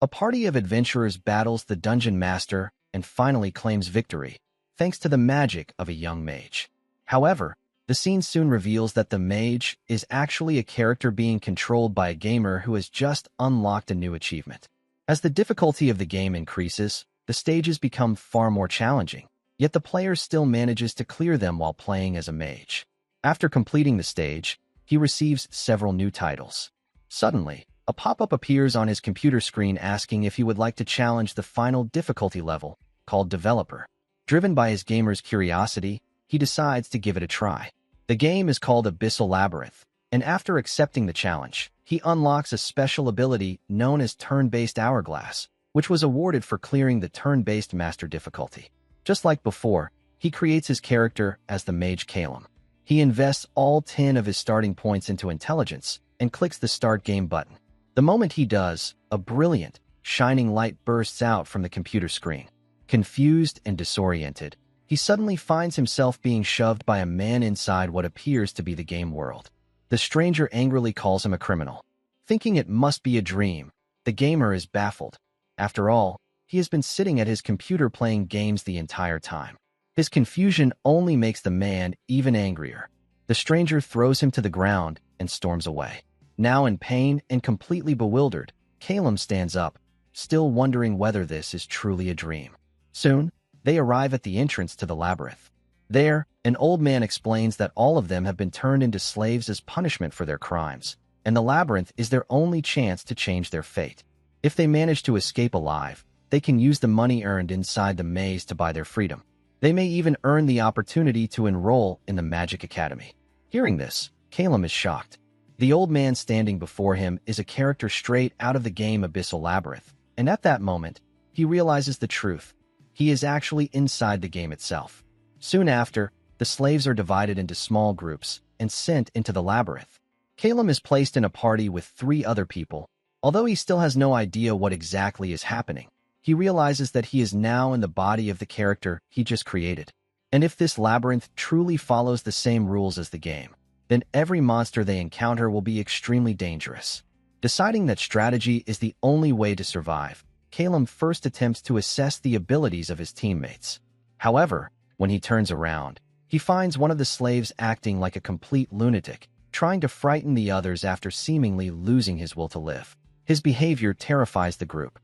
A party of adventurers battles the dungeon master and finally claims victory, thanks to the magic of a young mage. However, the scene soon reveals that the mage is actually a character being controlled by a gamer who has just unlocked a new achievement. As the difficulty of the game increases, the stages become far more challenging, yet the player still manages to clear them while playing as a mage. After completing the stage, he receives several new titles. Suddenly, a pop-up appears on his computer screen asking if he would like to challenge the final difficulty level, called Developer. Driven by his gamer's curiosity, he decides to give it a try. The game is called Abyssal Labyrinth, and after accepting the challenge, he unlocks a special ability known as Turn-Based Hourglass, which was awarded for clearing the turn-based master difficulty. Just like before, he creates his character as the mage Calum. He invests all 10 of his starting points into intelligence and clicks the Start Game button. The moment he does, a brilliant, shining light bursts out from the computer screen. Confused and disoriented, he suddenly finds himself being shoved by a man inside what appears to be the game world. The stranger angrily calls him a criminal. Thinking it must be a dream, the gamer is baffled. After all, he has been sitting at his computer playing games the entire time. His confusion only makes the man even angrier. The stranger throws him to the ground and storms away. Now in pain and completely bewildered, Calum stands up, still wondering whether this is truly a dream. Soon, they arrive at the entrance to the labyrinth. There, an old man explains that all of them have been turned into slaves as punishment for their crimes, and the labyrinth is their only chance to change their fate. If they manage to escape alive, they can use the money earned inside the maze to buy their freedom. They may even earn the opportunity to enroll in the Magic Academy. Hearing this, Calum is shocked. The old man standing before him is a character straight out of the game Abyssal Labyrinth, and at that moment, he realizes the truth. He is actually inside the game itself. Soon after, the slaves are divided into small groups and sent into the labyrinth. Calum is placed in a party with 3 other people. Although he still has no idea what exactly is happening, he realizes that he is now in the body of the character he just created. And if this labyrinth truly follows the same rules as the game, then every monster they encounter will be extremely dangerous. Deciding that strategy is the only way to survive, Calum first attempts to assess the abilities of his teammates. However, when he turns around, he finds one of the slaves acting like a complete lunatic, trying to frighten the others after seemingly losing his will to live. His behavior terrifies the group.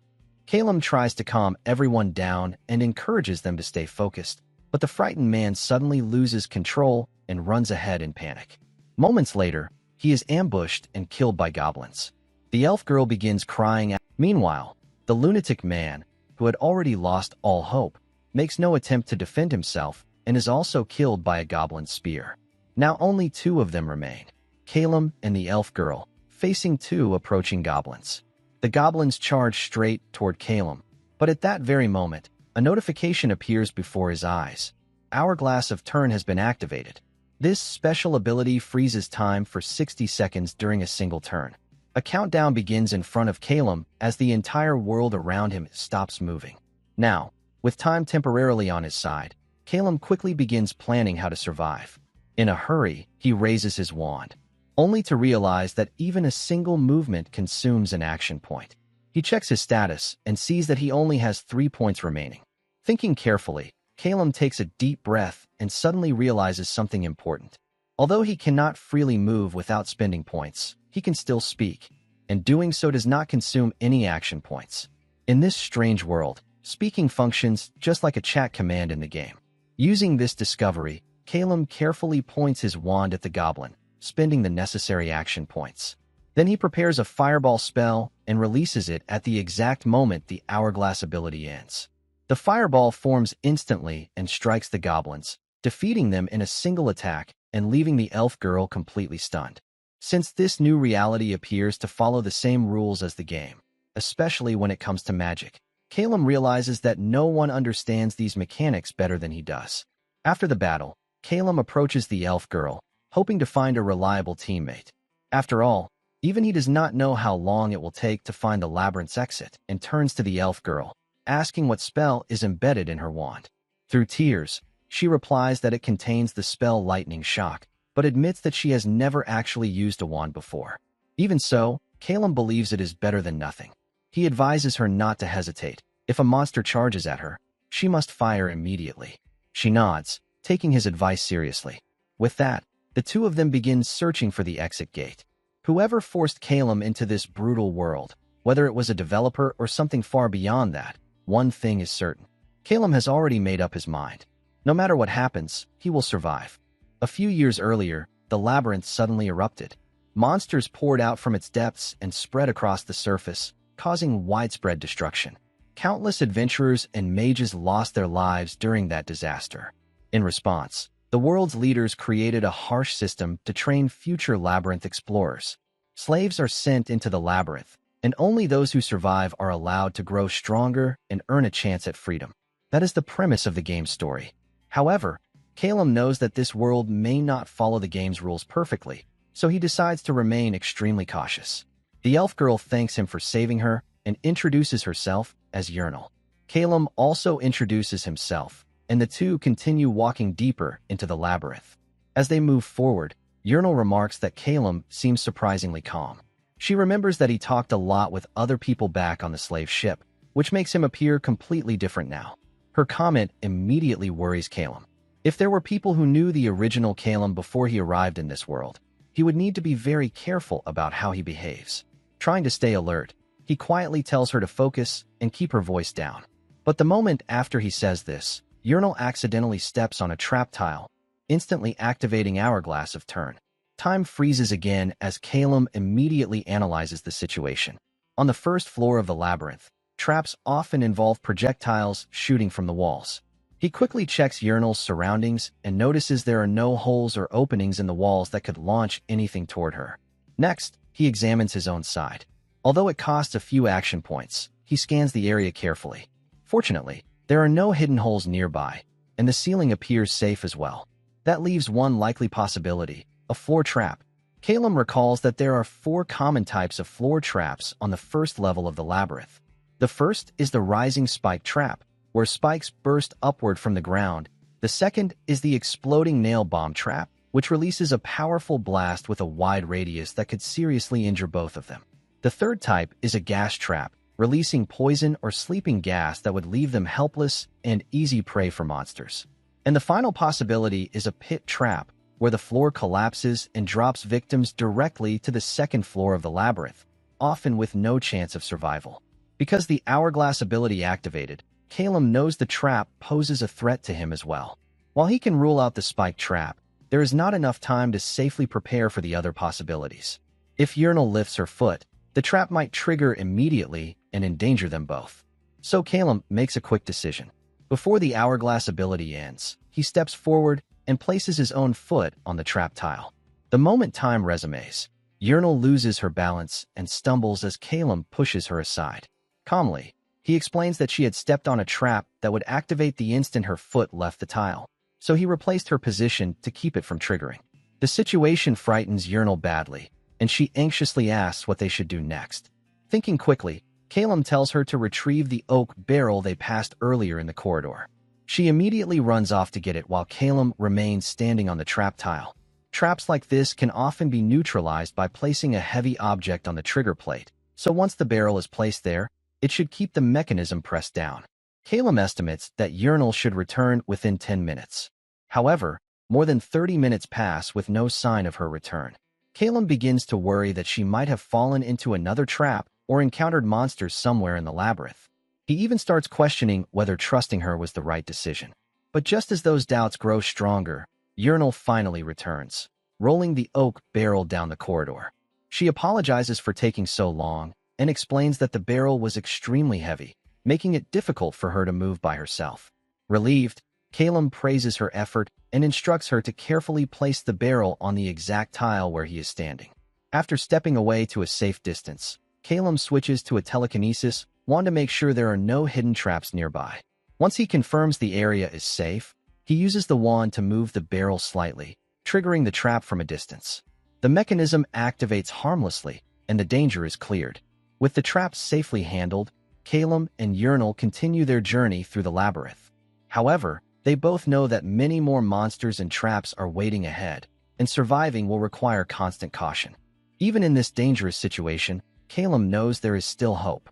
Calum tries to calm everyone down and encourages them to stay focused, but the frightened man suddenly loses control and runs ahead in panic. Moments later, he is ambushed and killed by goblins. The elf girl begins crying out. Meanwhile, the lunatic man, who had already lost all hope, makes no attempt to defend himself and is also killed by a goblin spear. Now only 2 of them remain, Calum and the elf girl, facing 2 approaching goblins. The goblins charge straight toward Calum, but at that very moment, a notification appears before his eyes. Hourglass of Turn has been activated. This special ability freezes time for 60 seconds during a single turn. A countdown begins in front of Calum as the entire world around him stops moving. Now, with time temporarily on his side, Calum quickly begins planning how to survive. In a hurry, he raises his wand, only to realize that even a single movement consumes an action point. He checks his status and sees that he only has 3 points remaining. Thinking carefully, Calum takes a deep breath and suddenly realizes something important. Although he cannot freely move without spending points, he can still speak, and doing so does not consume any action points. In this strange world, speaking functions just like a chat command in the game. Using this discovery, Calum carefully points his wand at the goblin, spending the necessary action points. Then he prepares a fireball spell and releases it at the exact moment the hourglass ability ends. The fireball forms instantly and strikes the goblins, defeating them in a single attack and leaving the elf girl completely stunned. Since this new reality appears to follow the same rules as the game, especially when it comes to magic, Calum realizes that no one understands these mechanics better than he does. After the battle, Calum approaches the elf girl, hoping to find a reliable teammate. After all, even he does not know how long it will take to find the labyrinth's exit, and turns to the elf girl, asking what spell is embedded in her wand. Through tears, she replies that it contains the spell Lightning Shock, but admits that she has never actually used a wand before. Even so, Calum believes it is better than nothing. He advises her not to hesitate. If a monster charges at her, she must fire immediately. She nods, taking his advice seriously. With that, the two of them begin searching for the exit gate. Whoever forced Calum into this brutal world, whether it was a developer or something far beyond that, one thing is certain. Calum has already made up his mind. No matter what happens, he will survive. A few years earlier, the labyrinth suddenly erupted. Monsters poured out from its depths and spread across the surface, causing widespread destruction. Countless adventurers and mages lost their lives during that disaster. In response, the world's leaders created a harsh system to train future labyrinth explorers. Slaves are sent into the labyrinth, and only those who survive are allowed to grow stronger and earn a chance at freedom. That is the premise of the game's story. However, Calum knows that this world may not follow the game's rules perfectly, so he decides to remain extremely cautious. The elf girl thanks him for saving her and introduces herself as Yurnal. Calum also introduces himself, and the two continue walking deeper into the labyrinth. As they move forward, Yurnal remarks that Calum seems surprisingly calm. She remembers that he talked a lot with other people back on the slave ship, which makes him appear completely different now. Her comment immediately worries Calum. If there were people who knew the original Calum before he arrived in this world, he would need to be very careful about how he behaves. Trying to stay alert, he quietly tells her to focus and keep her voice down. But the moment after he says this, Yurnal accidentally steps on a trap tile, instantly activating Hourglass of Turn. Time freezes again as Calum immediately analyzes the situation. On the first floor of the labyrinth, traps often involve projectiles shooting from the walls. He quickly checks Yurnal's surroundings and notices there are no holes or openings in the walls that could launch anything toward her. Next, he examines his own side. Although it costs a few action points, he scans the area carefully. Fortunately, there are no hidden holes nearby, and the ceiling appears safe as well. That leaves one likely possibility, a floor trap. Calum recalls that there are 4 common types of floor traps on the first level of the labyrinth. The first is the rising spike trap, where spikes burst upward from the ground. The second is the exploding nail bomb trap, which releases a powerful blast with a wide radius that could seriously injure both of them. The third type is a gas trap, releasing poison or sleeping gas that would leave them helpless and easy prey for monsters. And the final possibility is a pit trap, where the floor collapses and drops victims directly to the second floor of the labyrinth, often with no chance of survival. Because the Hourglass ability activated, Calum knows the trap poses a threat to him as well. While he can rule out the spike trap, there is not enough time to safely prepare for the other possibilities. If Yurnal lifts her foot, the trap might trigger immediately and endanger them both. So Calum makes a quick decision. Before the Hourglass ability ends, he steps forward and places his own foot on the trap tile. The moment time resumes, Yurnal loses her balance and stumbles as Calum pushes her aside. Calmly, he explains that she had stepped on a trap that would activate the instant her foot left the tile, so he replaced her position to keep it from triggering. The situation frightens Yurnal badly, and she anxiously asks what they should do next. Thinking quickly, Calum tells her to retrieve the oak barrel they passed earlier in the corridor. She immediately runs off to get it while Calum remains standing on the trap tile. Traps like this can often be neutralized by placing a heavy object on the trigger plate, so once the barrel is placed there, it should keep the mechanism pressed down. Calum estimates that Yurnal should return within 10 minutes. However, more than 30 minutes pass with no sign of her return. Calum begins to worry that she might have fallen into another trap or encountered monsters somewhere in the labyrinth. He even starts questioning whether trusting her was the right decision. But just as those doubts grow stronger, Yurnal finally returns, rolling the oak barrel down the corridor. She apologizes for taking so long and explains that the barrel was extremely heavy, making it difficult for her to move by herself. Relieved, Calum praises her effort and instructs her to carefully place the barrel on the exact tile where he is standing. After stepping away to a safe distance, Calum switches to a telekinesis wand to make sure there are no hidden traps nearby. Once he confirms the area is safe, he uses the wand to move the barrel slightly, triggering the trap from a distance. The mechanism activates harmlessly, and the danger is cleared. With the traps safely handled, Calum and Yurnal continue their journey through the labyrinth. However, they both know that many more monsters and traps are waiting ahead, and surviving will require constant caution. Even in this dangerous situation, Calum knows there is still hope.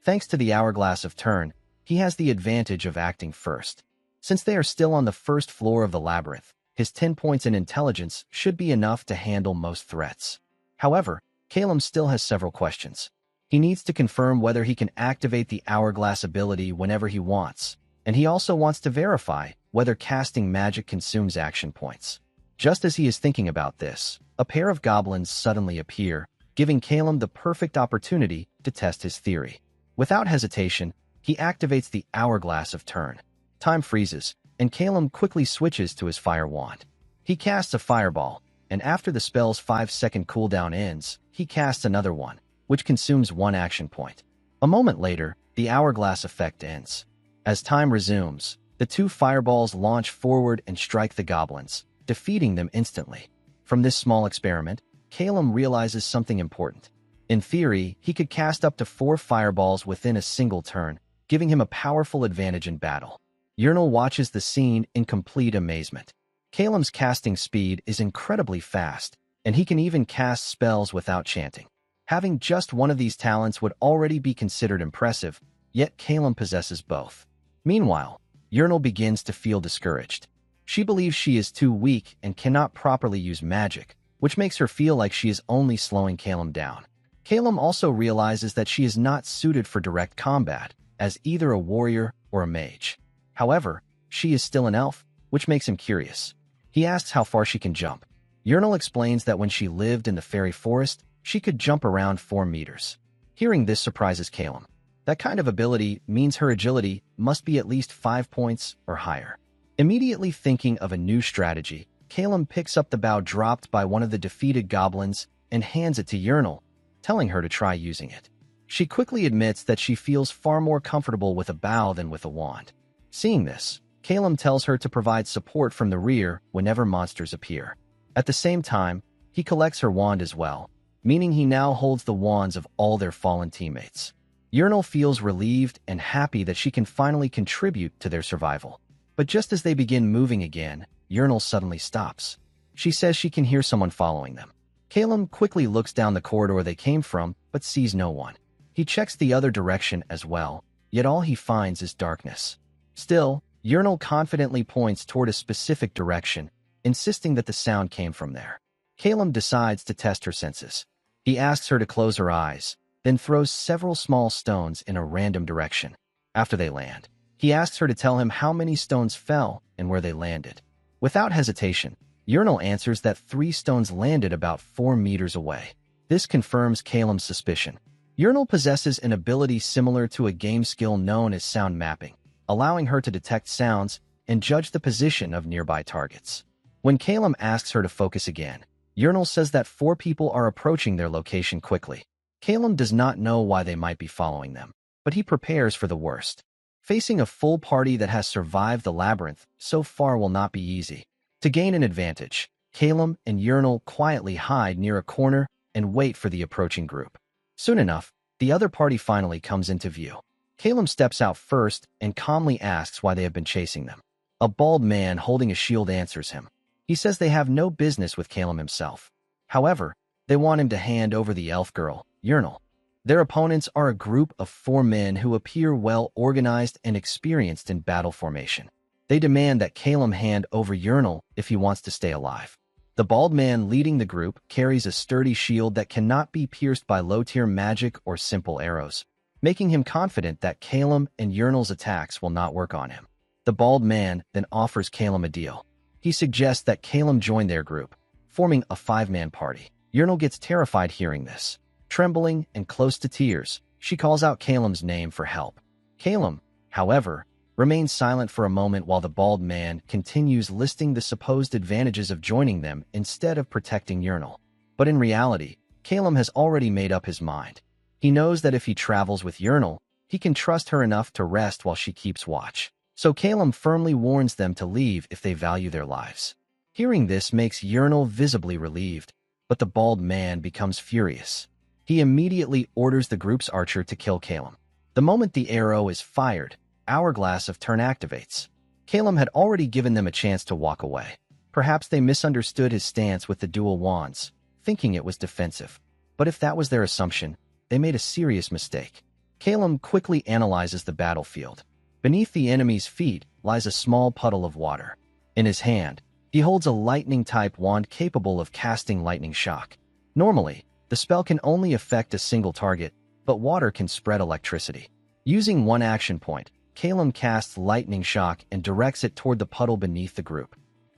Thanks to the Hourglass of Turn, he has the advantage of acting first. Since they are still on the first floor of the labyrinth, his 10 points in intelligence should be enough to handle most threats. However, Calum still has several questions. He needs to confirm whether he can activate the Hourglass ability whenever he wants, and he also wants to verify whether casting magic consumes action points. Just as he is thinking about this, a pair of goblins suddenly appear, giving Calum the perfect opportunity to test his theory. Without hesitation, he activates the Hourglass of Turn. Time freezes, and Calum quickly switches to his fire wand. He casts a fireball, and after the spell's 5-second cooldown ends, he casts another one, which consumes 1 action point. A moment later, the Hourglass effect ends. As time resumes, the 2 fireballs launch forward and strike the goblins, defeating them instantly. From this small experiment, Calum realizes something important. In theory, he could cast up to 4 fireballs within a single turn, giving him a powerful advantage in battle. Yurnal watches the scene in complete amazement. Calum's casting speed is incredibly fast, and he can even cast spells without chanting. Having just one of these talents would already be considered impressive, yet Calum possesses both. Meanwhile, Yurnal begins to feel discouraged. She believes she is too weak and cannot properly use magic, which makes her feel like she is only slowing Calum down. Calum also realizes that she is not suited for direct combat, as either a warrior or a mage. However, she is still an elf, which makes him curious. He asks how far she can jump. Yurnal explains that when she lived in the fairy forest, she could jump around 4 meters. Hearing this surprises Calum. That kind of ability means her agility must be at least 5 points or higher. Immediately thinking of a new strategy, Calum picks up the bow dropped by one of the defeated goblins and hands it to Yurnal, telling her to try using it. She quickly admits that she feels far more comfortable with a bow than with a wand. Seeing this, Calum tells her to provide support from the rear whenever monsters appear. At the same time, he collects her wand as well, meaning he now holds the wands of all their fallen teammates. Yurnal feels relieved and happy that she can finally contribute to their survival. But just as they begin moving again, Yurnal suddenly stops. She says she can hear someone following them. Calum quickly looks down the corridor they came from, but sees no one. He checks the other direction as well, yet all he finds is darkness. Still, Yurnal confidently points toward a specific direction, insisting that the sound came from there. Calum decides to test her senses. He asks her to close her eyes, then throws several small stones in a random direction. After they land, he asks her to tell him how many stones fell and where they landed. Without hesitation, Yurnal answers that 3 stones landed about 4 meters away. This confirms Calum's suspicion. Yurnal possesses an ability similar to a game skill known as sound mapping, allowing her to detect sounds and judge the position of nearby targets. When Calum asks her to focus again, Yurnal says that 4 people are approaching their location quickly. Calum does not know why they might be following them, but he prepares for the worst. Facing a full party that has survived the labyrinth so far will not be easy. To gain an advantage, Calum and Yurnal quietly hide near a corner and wait for the approaching group. Soon enough, the other party finally comes into view. Calum steps out first and calmly asks why they have been chasing them. A bald man holding a shield answers him. He says they have no business with Calum himself. However, they want him to hand over the elf girl, Yurnal. Their opponents are a group of 4 men who appear well organized and experienced in battle formation. They demand that Calum hand over Yurnal if he wants to stay alive. The bald man leading the group carries a sturdy shield that cannot be pierced by low-tier magic or simple arrows, making him confident that Calum and Yurnal's attacks will not work on him. The bald man then offers Calum a deal. He suggests that Calum join their group, forming a 5-man party. Yurnal gets terrified hearing this. Trembling and close to tears, she calls out Calum's name for help. Calum, however, remains silent for a moment while the bald man continues listing the supposed advantages of joining them instead of protecting Yurnal. But in reality, Calum has already made up his mind. He knows that if he travels with Yurnal, he can trust her enough to rest while she keeps watch. So Calum firmly warns them to leave if they value their lives. Hearing this makes Yurnal visibly relieved, but the bald man becomes furious. He immediately orders the group's archer to kill Calum. The moment the arrow is fired, Hourglass of Turn activates. Calum had already given them a chance to walk away. Perhaps they misunderstood his stance with the dual wands, thinking it was defensive. But if that was their assumption, they made a serious mistake. Calum quickly analyzes the battlefield. Beneath the enemy's feet lies a small puddle of water. In his hand, he holds a lightning-type wand capable of casting lightning shock. Normally, the spell can only affect a single target, but water can spread electricity. Using one action point, Calum casts lightning shock and directs it toward the puddle beneath the group.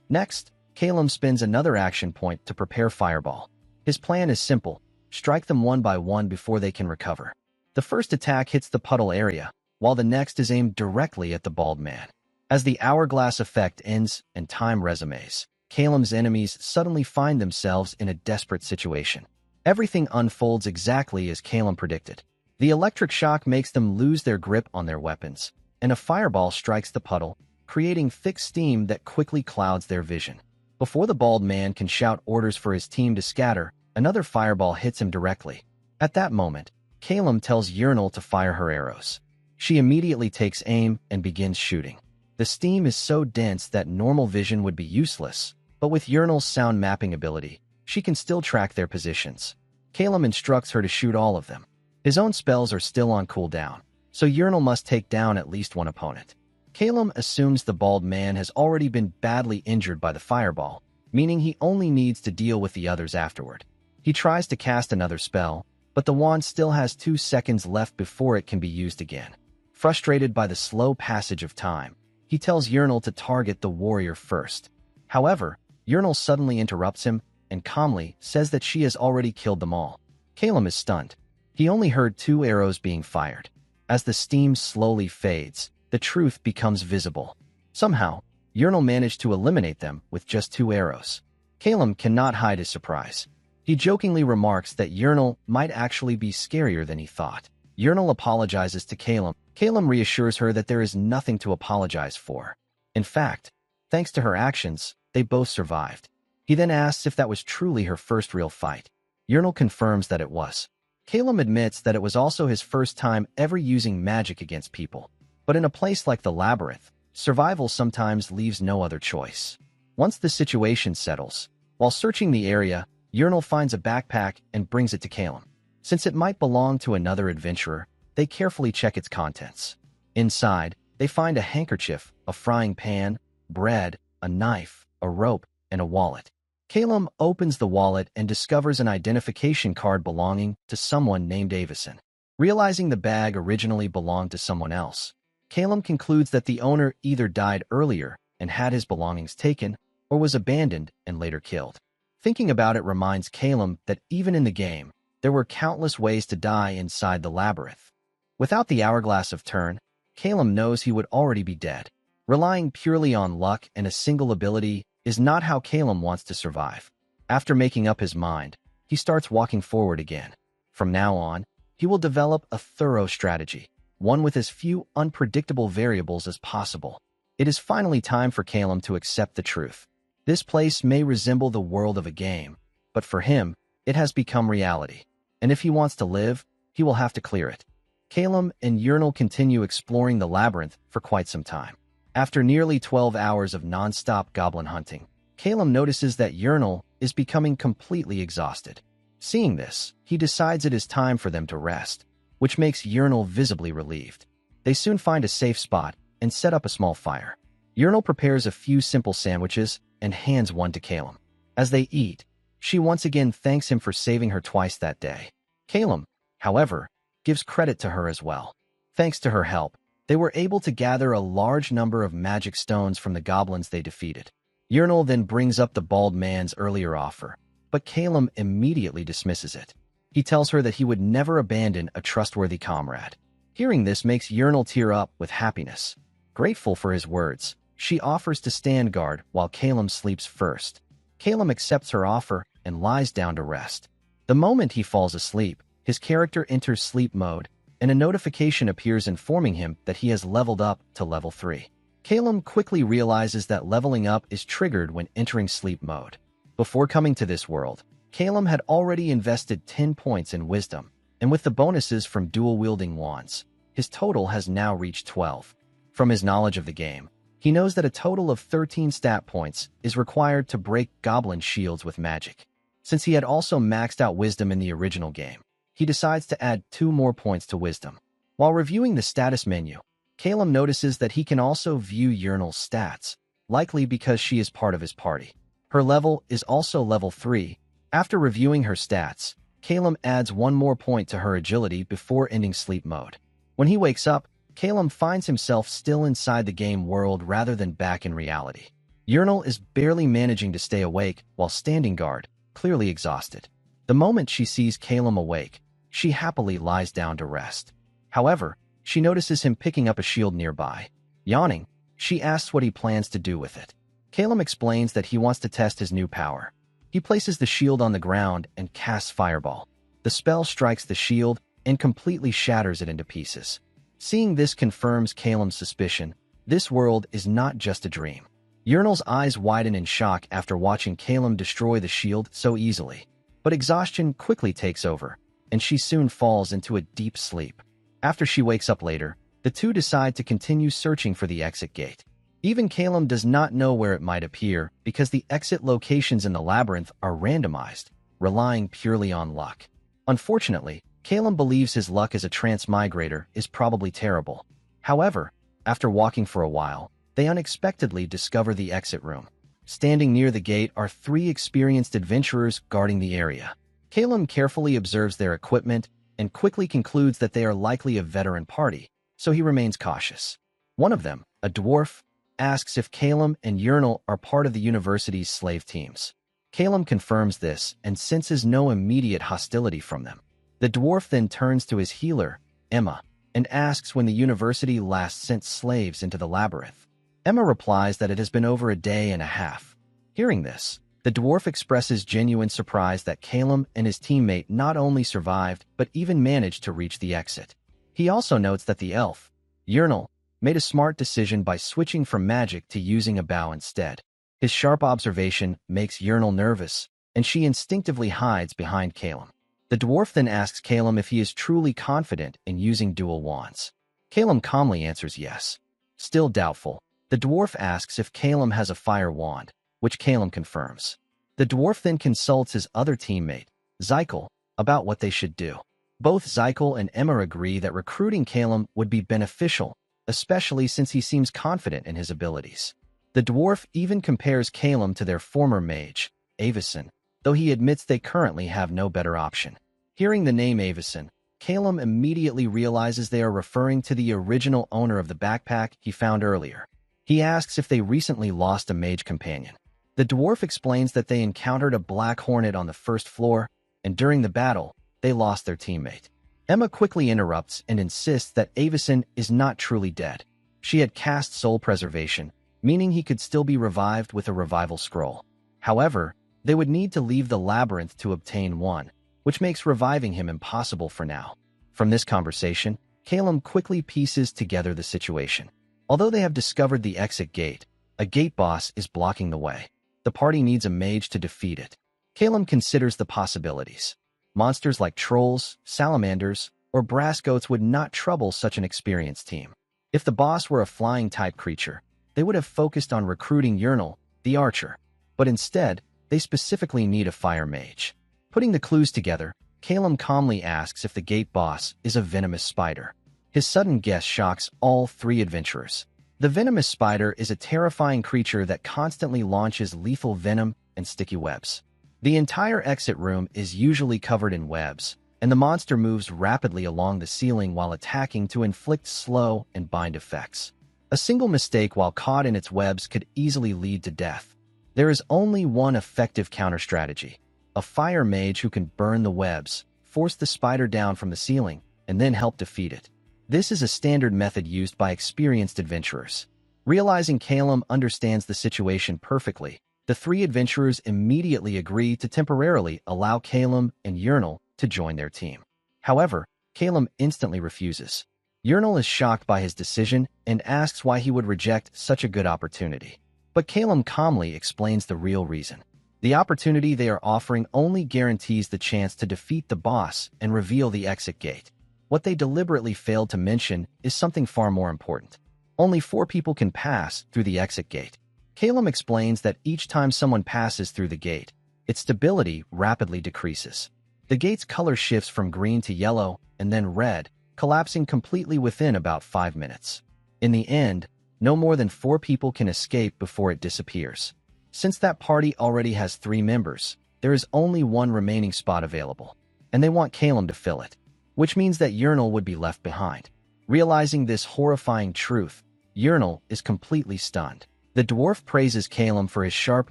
Next, Calum spends another action point to prepare Fireball. His plan is simple: strike them one by one before they can recover. The first attack hits the puddle area, while the next is aimed directly at the bald man. As the hourglass effect ends and time resumes, Calum's enemies suddenly find themselves in a desperate situation. Everything unfolds exactly as Calum predicted. The electric shock makes them lose their grip on their weapons, and a fireball strikes the puddle, creating thick steam that quickly clouds their vision. Before the bald man can shout orders for his team to scatter, another fireball hits him directly. At that moment, Calum tells Yurnal to fire her arrows. She immediately takes aim and begins shooting. The steam is so dense that normal vision would be useless, but with Yurnal's sound mapping ability, she can still track their positions. Calum instructs her to shoot all of them. His own spells are still on cooldown, so Yurnal must take down at least one opponent. Calum assumes the bald man has already been badly injured by the fireball, meaning he only needs to deal with the others afterward. He tries to cast another spell, but the wand still has 2 seconds left before it can be used again. Frustrated by the slow passage of time, he tells Yurnal to target the warrior first. However, Yurnal suddenly interrupts him and calmly says that she has already killed them all. Calum is stunned. He only heard 2 arrows being fired. As the steam slowly fades, the truth becomes visible. Somehow, Yurnal managed to eliminate them with just 2 arrows. Calum cannot hide his surprise. He jokingly remarks that Yurnal might actually be scarier than he thought. Yurnal apologizes to Calum. Calum reassures her that there is nothing to apologize for. In fact, thanks to her actions, they both survived. He then asks if that was truly her first real fight. Yurnal confirms that it was. Calum admits that it was also his first time ever using magic against people. But in a place like the labyrinth, survival sometimes leaves no other choice. Once the situation settles, while searching the area, Yurnal finds a backpack and brings it to Calum. Since it might belong to another adventurer, they carefully check its contents. Inside, they find a handkerchief, a frying pan, bread, a knife, a rope, and a wallet. Calum opens the wallet and discovers an identification card belonging to someone named Avison. Realizing the bag originally belonged to someone else, Calum concludes that the owner either died earlier and had his belongings taken, or was abandoned and later killed. Thinking about it reminds Calum that even in the game, there were countless ways to die inside the labyrinth. Without the hourglass of turn, Calum knows he would already be dead. Relying purely on luck and a single ability is not how Calum wants to survive. After making up his mind, he starts walking forward again. From now on, he will develop a thorough strategy, one with as few unpredictable variables as possible. It is finally time for Calum to accept the truth. This place may resemble the world of a game, but for him, it has become reality. And if he wants to live, he will have to clear it. Calum and Yurnal continue exploring the labyrinth for quite some time. After nearly 12 hours of non-stop goblin hunting, Calum notices that Yurnal is becoming completely exhausted. Seeing this, he decides it is time for them to rest, which makes Yurnal visibly relieved. They soon find a safe spot and set up a small fire. Yurnal prepares a few simple sandwiches and hands one to Calum. As they eat, she once again thanks him for saving her twice that day. Calum, however, gives credit to her as well. Thanks to her help, they were able to gather a large number of magic stones from the goblins they defeated. Yurnal then brings up the bald man's earlier offer, but Calum immediately dismisses it. He tells her that he would never abandon a trustworthy comrade. Hearing this makes Yurnal tear up with happiness. Grateful for his words, she offers to stand guard while Calum sleeps first. Calum accepts her offer and lies down to rest. The moment he falls asleep, his character enters sleep mode, and a notification appears informing him that he has leveled up to level 3. Calum quickly realizes that leveling up is triggered when entering sleep mode. Before coming to this world, Calum had already invested 10 points in wisdom, and with the bonuses from dual-wielding wands, his total has now reached 12. From his knowledge of the game, he knows that a total of 13 stat points is required to break goblin shields with magic. Since he had also maxed out wisdom in the original game, he decides to add 2 more points to wisdom. While reviewing the status menu, Calum notices that he can also view Urinal's stats, likely because she is part of his party. Her level is also level 3. After reviewing her stats, Calum adds one more point to her agility before ending sleep mode. When he wakes up, Calum finds himself still inside the game world rather than back in reality. Urinal is barely managing to stay awake while standing guard, clearly exhausted. The moment she sees Calum awake, she happily lies down to rest. However, she notices him picking up a shield nearby. Yawning, she asks what he plans to do with it. Calum explains that he wants to test his new power. He places the shield on the ground and casts Fireball. The spell strikes the shield and completely shatters it into pieces. Seeing this confirms Calum's suspicion. This world is not just a dream. Urinal's eyes widen in shock after watching Calum destroy the shield so easily. But exhaustion quickly takes over, and she soon falls into a deep sleep. After she wakes up later, the two decide to continue searching for the exit gate. Even Calum does not know where it might appear because the exit locations in the labyrinth are randomized, relying purely on luck. Unfortunately, Calum believes his luck as a transmigrator is probably terrible. However, after walking for a while, they unexpectedly discover the exit room. Standing near the gate are 3 experienced adventurers guarding the area. Calum carefully observes their equipment and quickly concludes that they are likely a veteran party, so he remains cautious. One of them, a dwarf, asks if Calum and Urinal are part of the university's slave teams. Calum confirms this and senses no immediate hostility from them. The dwarf then turns to his healer, Emma, and asks when the university last sent slaves into the labyrinth. Emma replies that it has been over a day and a half. Hearing this, the dwarf expresses genuine surprise that Calum and his teammate not only survived but even managed to reach the exit. He also notes that the elf, Urinal, made a smart decision by switching from magic to using a bow instead. His sharp observation makes Urinal nervous, and she instinctively hides behind Calum. The dwarf then asks Calum if he is truly confident in using dual wands. Calum calmly answers yes. Still doubtful, the dwarf asks if Calum has a fire wand, which Calum confirms. The dwarf then consults his other teammate, Zykel, about what they should do. Both Zykel and Emma agree that recruiting Calum would be beneficial, especially since he seems confident in his abilities. The dwarf even compares Calum to their former mage, Avison, though he admits they currently have no better option. Hearing the name Avison, Calum immediately realizes they are referring to the original owner of the backpack he found earlier. He asks if they recently lost a mage companion. The dwarf explains that they encountered a black hornet on the first floor, and during the battle, they lost their teammate. Emma quickly interrupts and insists that Avison is not truly dead. She had cast soul preservation, meaning he could still be revived with a revival scroll. However, they would need to leave the labyrinth to obtain one, which makes reviving him impossible for now. From this conversation, Calum quickly pieces together the situation. Although they have discovered the exit gate, a gate boss is blocking the way. The party needs a mage to defeat it. Calum considers the possibilities. Monsters like trolls, salamanders, or brass goats would not trouble such an experienced team. If the boss were a flying-type creature, they would have focused on recruiting Urinal, the archer. But instead, they specifically need a fire mage. Putting the clues together, Calum calmly asks if the gate boss is a venomous spider. His sudden guess shocks all 3 adventurers. The venomous spider is a terrifying creature that constantly launches lethal venom and sticky webs. The entire exit room is usually covered in webs, and the monster moves rapidly along the ceiling while attacking to inflict slow and bind effects. A single mistake while caught in its webs could easily lead to death. There is only one effective counter-strategy: a fire mage who can burn the webs, force the spider down from the ceiling, and then help defeat it. This is a standard method used by experienced adventurers. Realizing Calum understands the situation perfectly, the 3 adventurers immediately agree to temporarily allow Calum and Urinal to join their team. However, Calum instantly refuses. Urinal is shocked by his decision and asks why he would reject such a good opportunity. But Calum calmly explains the real reason. The opportunity they are offering only guarantees the chance to defeat the boss and reveal the exit gate. What they deliberately failed to mention is something far more important. Only 4 people can pass through the exit gate. Calum explains that each time someone passes through the gate, its stability rapidly decreases. The gate's color shifts from green to yellow and then red, collapsing completely within about 5 minutes. In the end, no more than 4 people can escape before it disappears. Since that party already has 3 members, there is only one remaining spot available, and they want Calum to fill it, which means that Urinal would be left behind. Realizing this horrifying truth, Urinal is completely stunned. The dwarf praises Calum for his sharp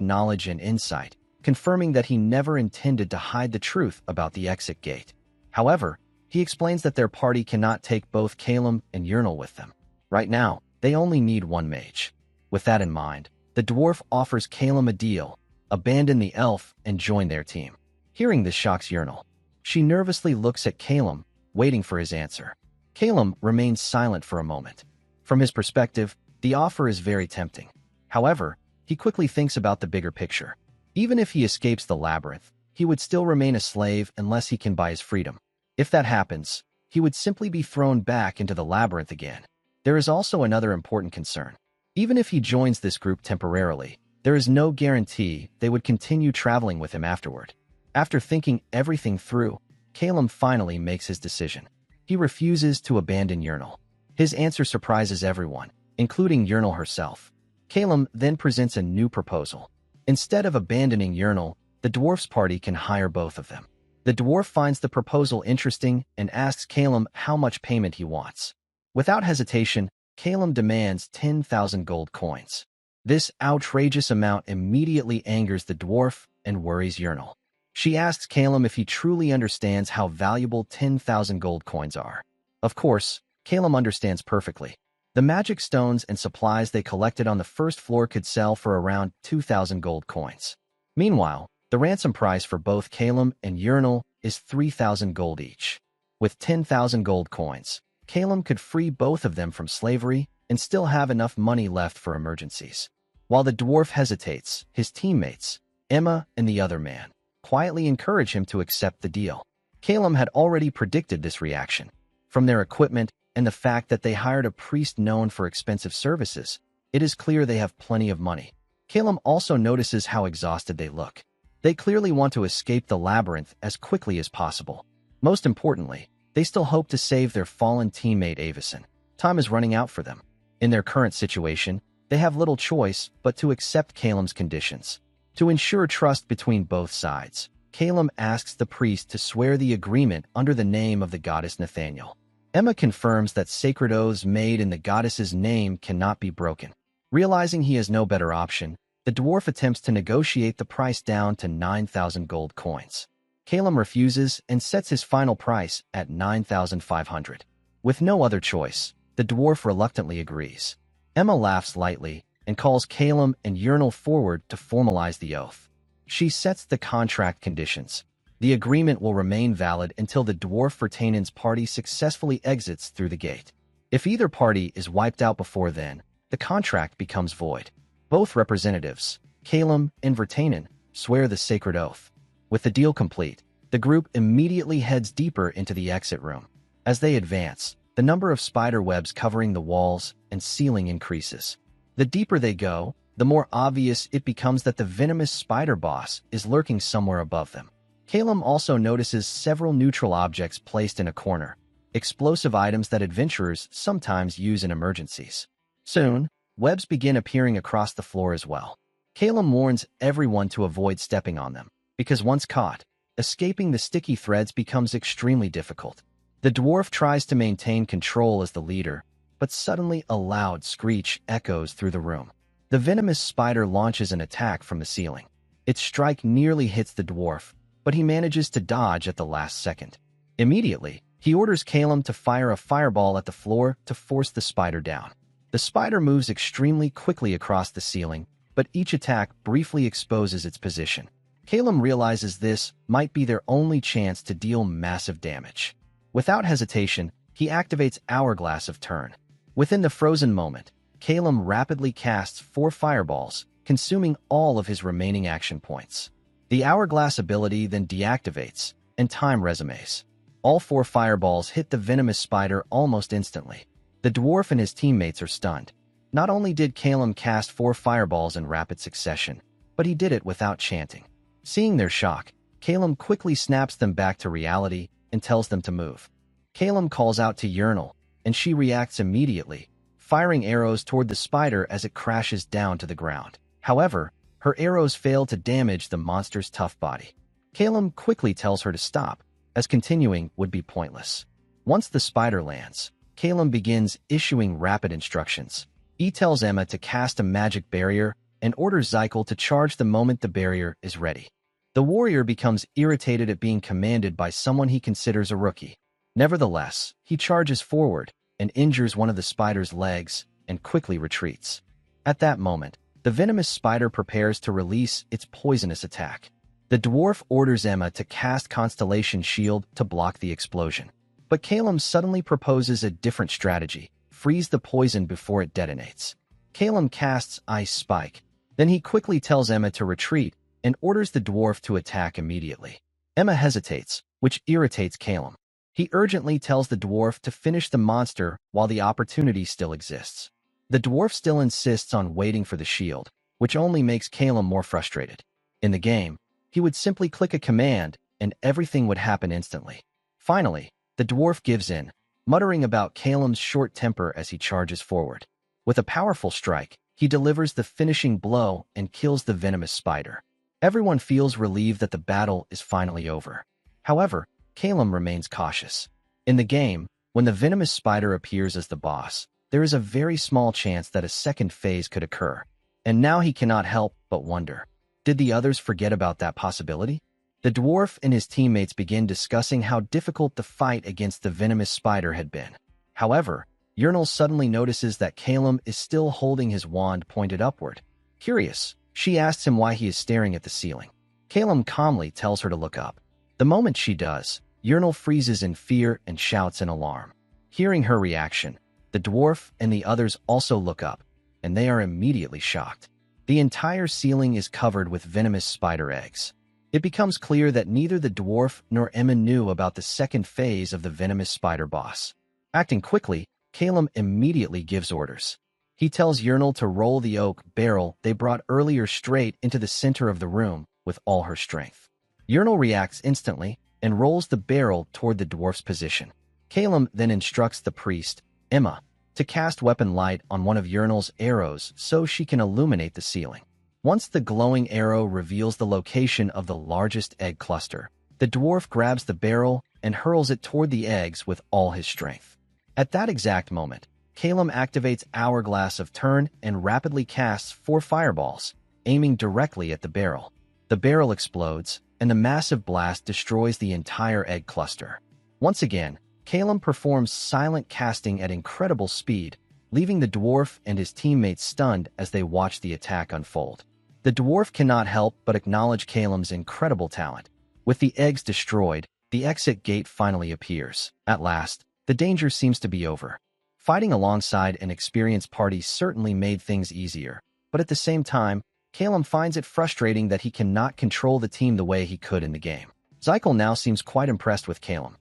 knowledge and insight, confirming that he never intended to hide the truth about the exit gate. However, he explains that their party cannot take both Calum and Urinal with them. Right now, they only need one mage. With that in mind, the dwarf offers Calum a deal: abandon the elf and join their team. Hearing this shocks Urinal. She nervously looks at Calum, waiting for his answer. Calum remains silent for a moment. From his perspective, the offer is very tempting. However, he quickly thinks about the bigger picture. Even if he escapes the labyrinth, he would still remain a slave unless he can buy his freedom. If that happens, he would simply be thrown back into the labyrinth again. There is also another important concern. Even if he joins this group temporarily, there is no guarantee they would continue traveling with him afterward. After thinking everything through, Calum finally makes his decision. He refuses to abandon Urinal. His answer surprises everyone, including Urinal herself. Calum then presents a new proposal. Instead of abandoning Urinal, the dwarf's party can hire both of them. The dwarf finds the proposal interesting and asks Calum how much payment he wants. Without hesitation, Calum demands 10,000 gold coins. This outrageous amount immediately angers the dwarf and worries Urinal. She asks Calum if he truly understands how valuable 10,000 gold coins are. Of course, Calum understands perfectly. The magic stones and supplies they collected on the first floor could sell for around 2,000 gold coins. Meanwhile, the ransom price for both Calum and Urinal is 3,000 gold each. With 10,000 gold coins, Calum could free both of them from slavery and still have enough money left for emergencies. While the dwarf hesitates, his teammates, Emma and the other man, quietly encourage him to accept the deal. Calum had already predicted this reaction. From their equipment and the fact that they hired a priest known for expensive services, it is clear they have plenty of money. Calum also notices how exhausted they look. They clearly want to escape the labyrinth as quickly as possible. Most importantly, they still hope to save their fallen teammate Avison. Time is running out for them. In their current situation, they have little choice but to accept Calum's conditions. To ensure trust between both sides, Calum asks the priest to swear the agreement under the name of the goddess Nathaniel. Emma confirms that sacred oaths made in the goddess's name cannot be broken. Realizing he has no better option, the dwarf attempts to negotiate the price down to 9,000 gold coins. Calum refuses and sets his final price at 9,500. With no other choice, the dwarf reluctantly agrees. Emma laughs lightly and calls Calum and Urinal forward to formalize the oath. She sets the contract conditions. The agreement will remain valid until the dwarf Vertanen's party successfully exits through the gate. If either party is wiped out before then, the contract becomes void. Both representatives, Calum and Vertanen, swear the sacred oath. With the deal complete, the group immediately heads deeper into the exit room. As they advance, the number of spider webs covering the walls and ceiling increases. The deeper they go, the more obvious it becomes that the venomous spider boss is lurking somewhere above them. Calum also notices several neutral objects placed in a corner, explosive items that adventurers sometimes use in emergencies. Soon, webs begin appearing across the floor as well. Calum warns everyone to avoid stepping on them, because once caught, escaping the sticky threads becomes extremely difficult. The dwarf tries to maintain control as the leader, but suddenly a loud screech echoes through the room. The venomous spider launches an attack from the ceiling. Its strike nearly hits the dwarf, but he manages to dodge at the last second. Immediately, he orders Calum to fire a fireball at the floor to force the spider down. The spider moves extremely quickly across the ceiling, but each attack briefly exposes its position. Calum realizes this might be their only chance to deal massive damage. Without hesitation, he activates Hourglass of Turn. Within the frozen moment, Calum rapidly casts 4 fireballs, consuming all of his remaining action points. The Hourglass ability then deactivates, and time resumes. All 4 fireballs hit the venomous spider almost instantly. The dwarf and his teammates are stunned. Not only did Calum cast 4 fireballs in rapid succession, but he did it without chanting. Seeing their shock, Calum quickly snaps them back to reality and tells them to move. Calum calls out to Yurnal, and she reacts immediately, firing arrows toward the spider as it crashes down to the ground. However, her arrows fail to damage the monster's tough body. Calum quickly tells her to stop, as continuing would be pointless. Once the spider lands, Calum begins issuing rapid instructions. He tells Emma to cast a magic barrier and orders Zykel to charge the moment the barrier is ready. The warrior becomes irritated at being commanded by someone he considers a rookie. Nevertheless, he charges forward and injures one of the spider's legs and quickly retreats. At that moment, the venomous spider prepares to release its poisonous attack. The dwarf orders Emma to cast Constellation Shield to block the explosion. But Calum suddenly proposes a different strategy: freeze the poison before it detonates. Calum casts Ice Spike. Then he quickly tells Emma to retreat and orders the dwarf to attack immediately. Emma hesitates, which irritates Calum. He urgently tells the dwarf to finish the monster while the opportunity still exists. The dwarf still insists on waiting for the shield, which only makes Calum more frustrated. In the game, he would simply click a command and everything would happen instantly. Finally, the dwarf gives in, muttering about Calum's short temper as he charges forward. With a powerful strike, he delivers the finishing blow and kills the venomous spider. Everyone feels relieved that the battle is finally over. However, Calum remains cautious. In the game, when the venomous spider appears as the boss, there is a very small chance that a second phase could occur. And now he cannot help but wonder, did the others forget about that possibility? The dwarf and his teammates begin discussing how difficult the fight against the venomous spider had been. However, Yurnal suddenly notices that Calum is still holding his wand pointed upward. Curious, she asks him why he is staring at the ceiling. Calum calmly tells her to look up. The moment she does, Yurnal freezes in fear and shouts in alarm. Hearing her reaction, the dwarf and the others also look up, and they are immediately shocked. The entire ceiling is covered with venomous spider eggs. It becomes clear that neither the dwarf nor Emma knew about the second phase of the venomous spider boss. Acting quickly, Calum immediately gives orders. He tells Yurnal to roll the oak barrel they brought earlier straight into the center of the room with all her strength. Yurnal reacts instantly and rolls the barrel toward the dwarf's position. Calum then instructs the priest, Emma, to cast weapon light on one of Yurnal's arrows so she can illuminate the ceiling. Once the glowing arrow reveals the location of the largest egg cluster, the dwarf grabs the barrel and hurls it toward the eggs with all his strength. At that exact moment, Calum activates Hourglass of Turn and rapidly casts 4 fireballs, aiming directly at the barrel. The barrel explodes, and the massive blast destroys the entire egg cluster. Once again, Calum performs silent casting at incredible speed, leaving the dwarf and his teammates stunned as they watch the attack unfold. The dwarf cannot help but acknowledge Calum's incredible talent. With the eggs destroyed, the exit gate finally appears. At last, the danger seems to be over. Fighting alongside an experienced party certainly made things easier, but at the same time, Calum finds it frustrating that he cannot control the team the way he could in the game. Zykel now seems quite impressed with Calum,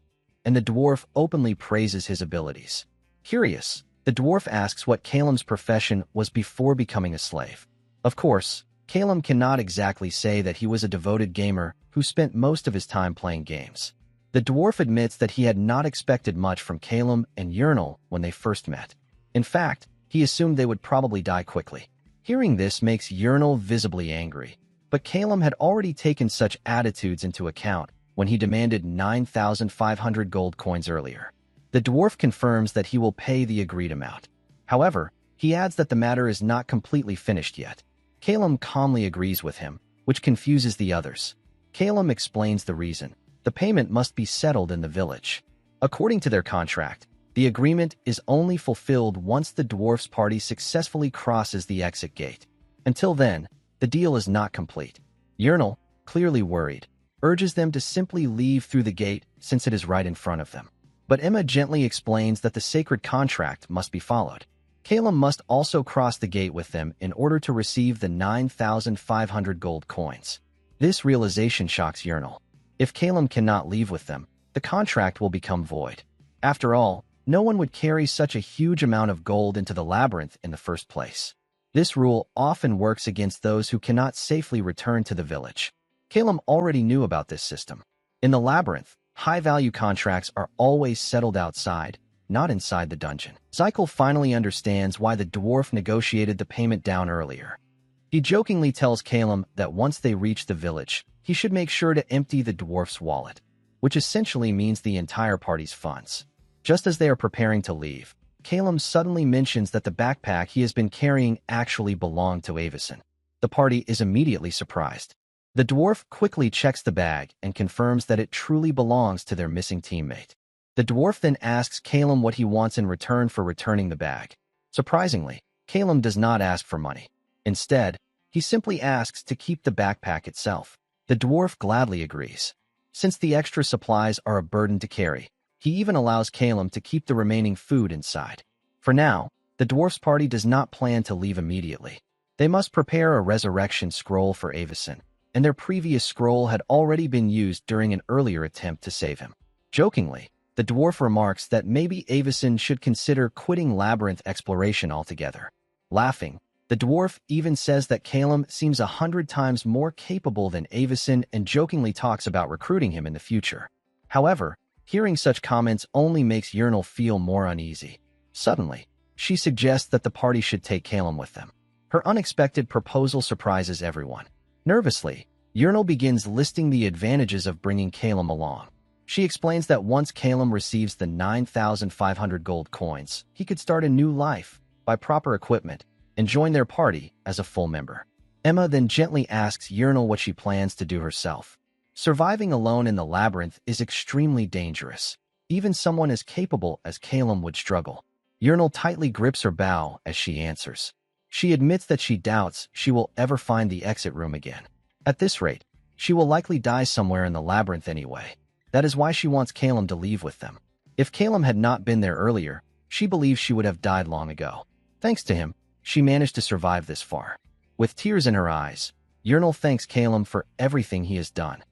and the dwarf openly praises his abilities. Curious, the dwarf asks what Calum's profession was before becoming a slave. Of course, Calum cannot exactly say that he was a devoted gamer who spent most of his time playing games. The dwarf admits that he had not expected much from Calum and Yurnal when they first met. In fact, he assumed they would probably die quickly. Hearing this makes Yurnal visibly angry, but Calum had already taken such attitudes into account when he demanded 9,500 gold coins earlier. The dwarf confirms that he will pay the agreed amount. However, he adds that the matter is not completely finished yet. Calum calmly agrees with him, which confuses the others. Calum explains the reason. The payment must be settled in the village. According to their contract, the agreement is only fulfilled once the dwarf's party successfully crosses the exit gate. Until then, the deal is not complete. Yurnal, clearly worried, urges them to simply leave through the gate since it is right in front of them. But Emma gently explains that the sacred contract must be followed. Calum must also cross the gate with them in order to receive the 9,500 gold coins. This realization shocks Yurnal. If Calum cannot leave with them, the contract will become void. After all, no one would carry such a huge amount of gold into the labyrinth in the first place. This rule often works against those who cannot safely return to the village. Calum already knew about this system. In the labyrinth, High-value contracts are always settled outside, not inside the dungeon. Zykel finally understands why the dwarf negotiated the payment down earlier. He jokingly tells Calum that once they reach the village, he should make sure to empty the dwarf's wallet, which essentially means the entire party's funds. Just as they are preparing to leave, Calum suddenly mentions that the backpack he has been carrying actually belonged to Avison. The party is immediately surprised. The dwarf quickly checks the bag and confirms that it truly belongs to their missing teammate. The dwarf then asks Calum what he wants in return for returning the bag. Surprisingly, Calum does not ask for money. Instead, he simply asks to keep the backpack itself. The dwarf gladly agrees. Since the extra supplies are a burden to carry, he even allows Calum to keep the remaining food inside. For now, the dwarf's party does not plan to leave immediately. They must prepare a resurrection scroll for Avison, and their previous scroll had already been used during an earlier attempt to save him. Jokingly, the dwarf remarks that maybe Avison should consider quitting labyrinth exploration altogether. Laughing, the dwarf even says that Calum seems 100 times more capable than Avison and jokingly talks about recruiting him in the future. However, hearing such comments only makes Yurnal feel more uneasy. Suddenly, she suggests that the party should take Calum with them. Her unexpected proposal surprises everyone. Nervously, Yurnal begins listing the advantages of bringing Calum along. She explains that once Calum receives the 9,500 gold coins, he could start a new life, buy proper equipment, and join their party as a full member. Emma then gently asks Yurnal what she plans to do herself. Surviving alone in the labyrinth is extremely dangerous. Even someone as capable as Calum would struggle. Yurnal tightly grips her bow as she answers. She admits that she doubts she will ever find the exit room again. At this rate, she will likely die somewhere in the labyrinth anyway. That is why she wants Calum to leave with them. If Calum had not been there earlier, she believes she would have died long ago. Thanks to him, she managed to survive this far. With tears in her eyes, Yurnal thanks Calum for everything he has done.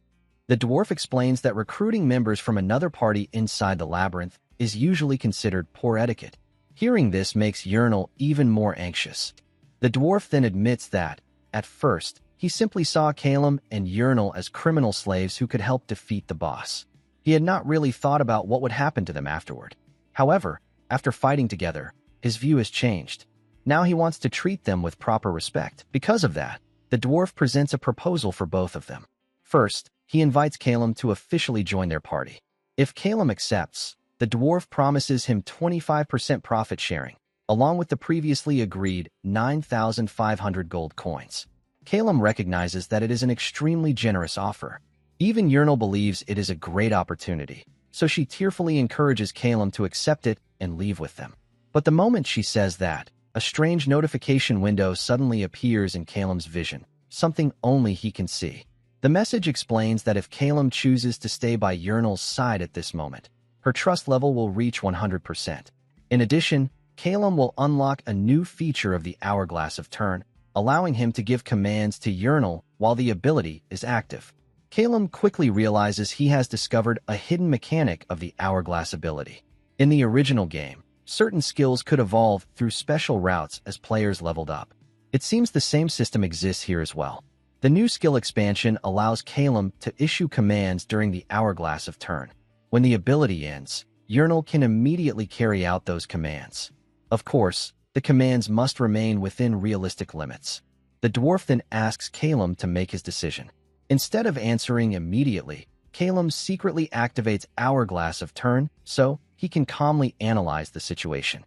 The dwarf explains that recruiting members from another party inside the labyrinth is usually considered poor etiquette. Hearing this makes Yurnal even more anxious. The dwarf then admits that, at first, he simply saw Calum and Yurnal as criminal slaves who could help defeat the boss. He had not really thought about what would happen to them afterward. However, after fighting together, his view has changed. Now he wants to treat them with proper respect. Because of that, the dwarf presents a proposal for both of them. First, he invites Calum to officially join their party. If Calum accepts, the dwarf promises him 25% profit sharing, along with the previously agreed 9,500 gold coins. Calum recognizes that it is an extremely generous offer. Even Yurnal believes it is a great opportunity, so she tearfully encourages Calum to accept it and leave with them. But the moment she says that, a strange notification window suddenly appears in Calum's vision, something only he can see. The message explains that if Calum chooses to stay by Yurnal's side at this moment, her trust level will reach 100%. In addition, Calum will unlock a new feature of the Hourglass of Turn, allowing him to give commands to Yurnal while the ability is active. Calum quickly realizes he has discovered a hidden mechanic of the Hourglass ability. In the original game, certain skills could evolve through special routes as players leveled up. It seems the same system exists here as well. The new skill expansion allows Calum to issue commands during the Hourglass of Turn. When the ability ends, Yurnal can immediately carry out those commands. Of course, the commands must remain within realistic limits. The dwarf then asks Calum to make his decision. Instead of answering immediately, Calum secretly activates Hourglass of Turn so he can calmly analyze the situation.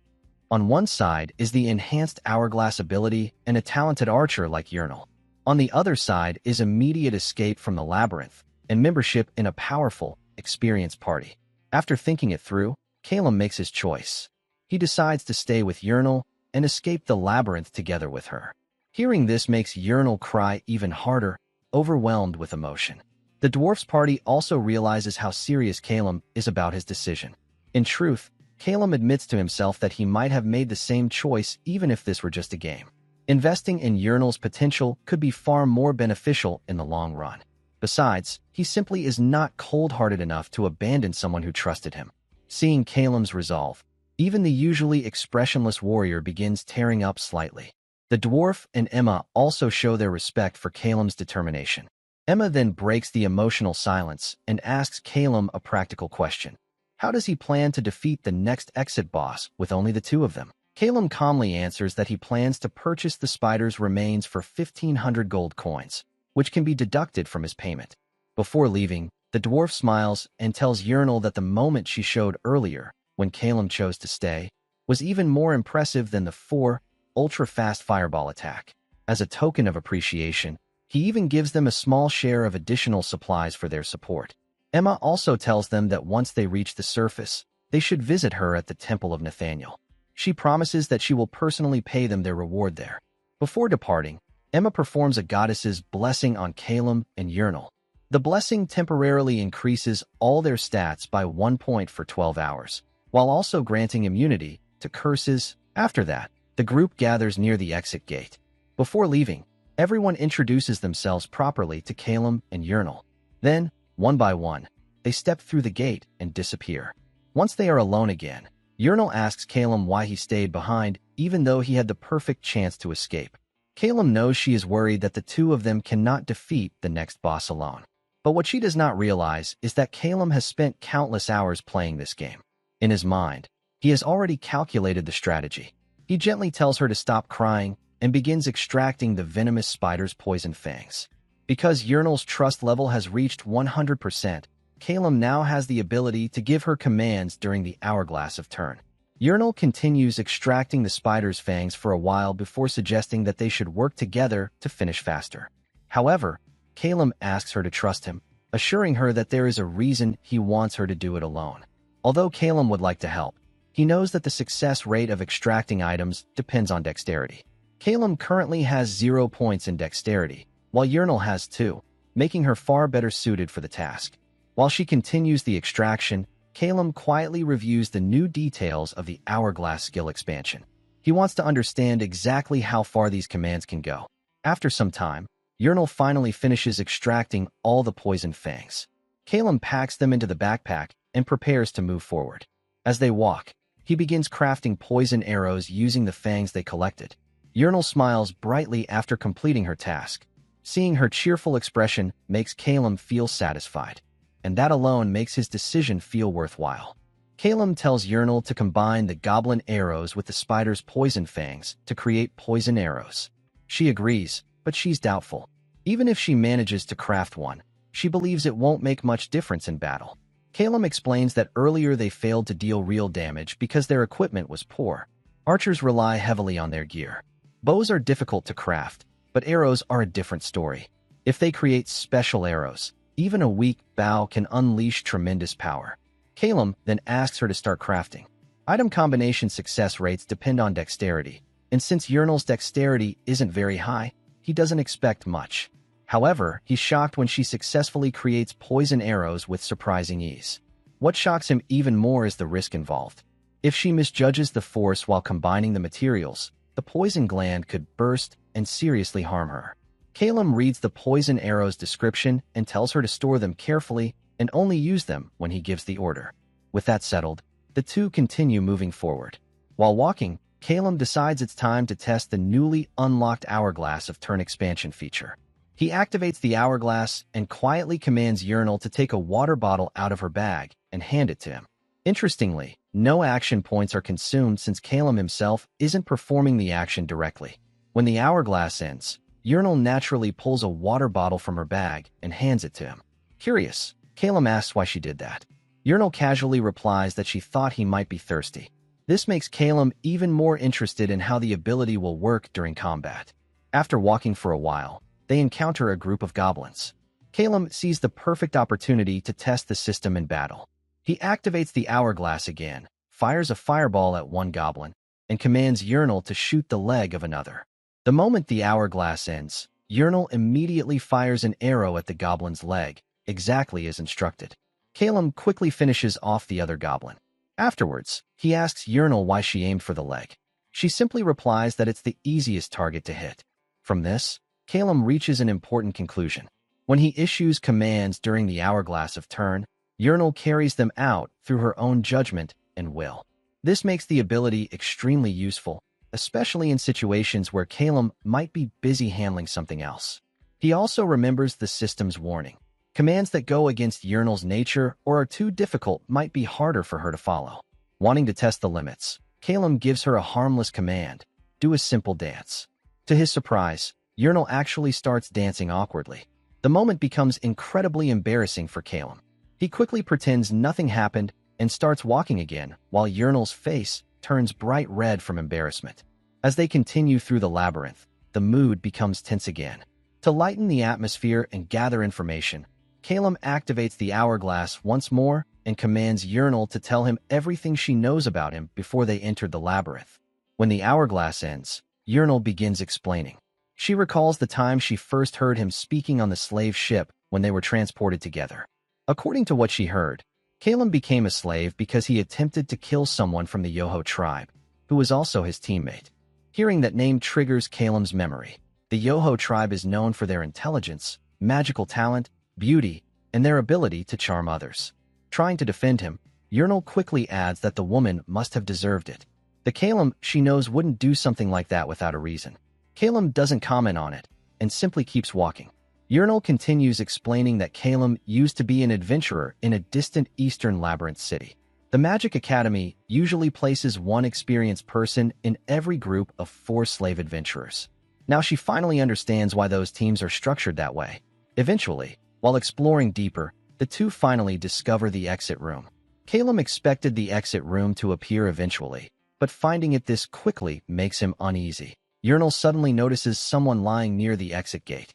On one side is the enhanced Hourglass ability and a talented archer like Yurnal. On the other side is immediate escape from the labyrinth and membership in a powerful, experienced party. After thinking it through, Calum makes his choice. He decides to stay with Yurnal and escape the labyrinth together with her. Hearing this makes Yurnal cry even harder, overwhelmed with emotion. The dwarf's party also realizes how serious Calum is about his decision. In truth, Calum admits to himself that he might have made the same choice even if this were just a game. Investing in Yurnal's potential could be far more beneficial in the long run. Besides, he simply is not cold-hearted enough to abandon someone who trusted him. Seeing Calum's resolve, even the usually expressionless warrior begins tearing up slightly. The dwarf and Emma also show their respect for Calum's determination. Emma then breaks the emotional silence and asks Calum a practical question. How does he plan to defeat the next exit boss with only the two of them? Calum calmly answers that he plans to purchase the spider's remains for 1,500 gold coins, which can be deducted from his payment. Before leaving, the dwarf smiles and tells Urinal that the moment she showed earlier, when Calum chose to stay, was even more impressive than the 4 ultra-fast fireball attack. As a token of appreciation, he even gives them a small share of additional supplies for their support. Emma also tells them that once they reach the surface, they should visit her at the Temple of Nathaniel. She promises that she will personally pay them their reward there. Before departing, Emma performs a goddess's blessing on Calum and Urinal. The blessing temporarily increases all their stats by 1 point for 12 hours, while also granting immunity to curses. After that, the group gathers near the exit gate. Before leaving, everyone introduces themselves properly to Calum and Urinal. Then, one by one, they step through the gate and disappear. Once they are alone again, Urinal asks Calum why he stayed behind even though he had the perfect chance to escape. Calum knows she is worried that the two of them cannot defeat the next boss alone. But what she does not realize is that Calum has spent countless hours playing this game. In his mind, he has already calculated the strategy. He gently tells her to stop crying and begins extracting the venomous spider's poison fangs. Because Urinal's trust level has reached 100%, Calum now has the ability to give her commands during the hourglass of turn. Urinal continues extracting the spider's fangs for a while before suggesting that they should work together to finish faster. However, Calum asks her to trust him, assuring her that there is a reason he wants her to do it alone. Although Calum would like to help, he knows that the success rate of extracting items depends on dexterity. Calum currently has 0 points in dexterity, while Urinal has 2, making her far better suited for the task. While she continues the extraction, Calum quietly reviews the new details of the Hourglass skill expansion. He wants to understand exactly how far these commands can go. After some time, Urinal finally finishes extracting all the poison fangs. Calum packs them into the backpack and prepares to move forward. As they walk, he begins crafting poison arrows using the fangs they collected. Urinal smiles brightly after completing her task. Seeing her cheerful expression makes Calum feel satisfied, and that alone makes his decision feel worthwhile. Calum tells Urinal to combine the goblin arrows with the spider's poison fangs to create poison arrows. She agrees, but she's doubtful. Even if she manages to craft one, she believes it won't make much difference in battle. Calum explains that earlier they failed to deal real damage because their equipment was poor. Archers rely heavily on their gear. Bows are difficult to craft, but arrows are a different story. If they create special arrows, even a weak bow can unleash tremendous power. Calum then asks her to start crafting. Item combination success rates depend on dexterity, and since Urinal's dexterity isn't very high, he doesn't expect much. However, he's shocked when she successfully creates poison arrows with surprising ease. What shocks him even more is the risk involved. If she misjudges the force while combining the materials, the poison gland could burst and seriously harm her. Calum reads the poison arrow's description and tells her to store them carefully and only use them when he gives the order. With that settled, the two continue moving forward. While walking, Calum decides it's time to test the newly unlocked Hourglass of Turn expansion feature. He activates the Hourglass and quietly commands Urinal to take a water bottle out of her bag and hand it to him. Interestingly, no action points are consumed since Calum himself isn't performing the action directly. When the Hourglass ends, Urinal naturally pulls a water bottle from her bag and hands it to him. Curious, Calum asks why she did that. Urinal casually replies that she thought he might be thirsty. This makes Calum even more interested in how the ability will work during combat. After walking for a while, they encounter a group of goblins. Calum sees the perfect opportunity to test the system in battle. He activates the Hourglass again, fires a fireball at one goblin, and commands Urinal to shoot the leg of another. The moment the Hourglass ends, Urinal immediately fires an arrow at the goblin's leg, exactly as instructed. Calum quickly finishes off the other goblin. Afterwards, he asks Urinal why she aimed for the leg. She simply replies that it's the easiest target to hit. From this, Calum reaches an important conclusion. When he issues commands during the Hourglass of Turn, Urinal carries them out through her own judgment and will. This makes the ability extremely useful, especially in situations where Calum might be busy handling something else. He also remembers the system's warning. Commands that go against Urinal's nature or are too difficult might be harder for her to follow. Wanting to test the limits, Calum gives her a harmless command: do a simple dance. To his surprise, Urinal actually starts dancing awkwardly. The moment becomes incredibly embarrassing for Calum. He quickly pretends nothing happened and starts walking again, while Urinal's face turns bright red from embarrassment. As they continue through the labyrinth, the mood becomes tense again. To lighten the atmosphere and gather information, Calum activates the hourglass once more and commands Urinal to tell him everything she knows about him before they entered the labyrinth. When the hourglass ends, Urinal begins explaining. She recalls the time she first heard him speaking on the slave ship when they were transported together. According to what she heard, Calum became a slave because he attempted to kill someone from the Yoho tribe, who was also his teammate. Hearing that name triggers Calum's memory. The Yoho tribe is known for their intelligence, magical talent, beauty, and their ability to charm others. Trying to defend him, Urinal quickly adds that the woman must have deserved it. The Calum she knows wouldn't do something like that without a reason. Calum doesn't comment on it and simply keeps walking. Urinal continues explaining that Calum used to be an adventurer in a distant eastern labyrinth city. The Magic Academy usually places one experienced person in every group of 4 slave adventurers. Now she finally understands why those teams are structured that way. Eventually, while exploring deeper, the two finally discover the exit room. Calum expected the exit room to appear eventually, but finding it this quickly makes him uneasy. Urinal suddenly notices someone lying near the exit gate.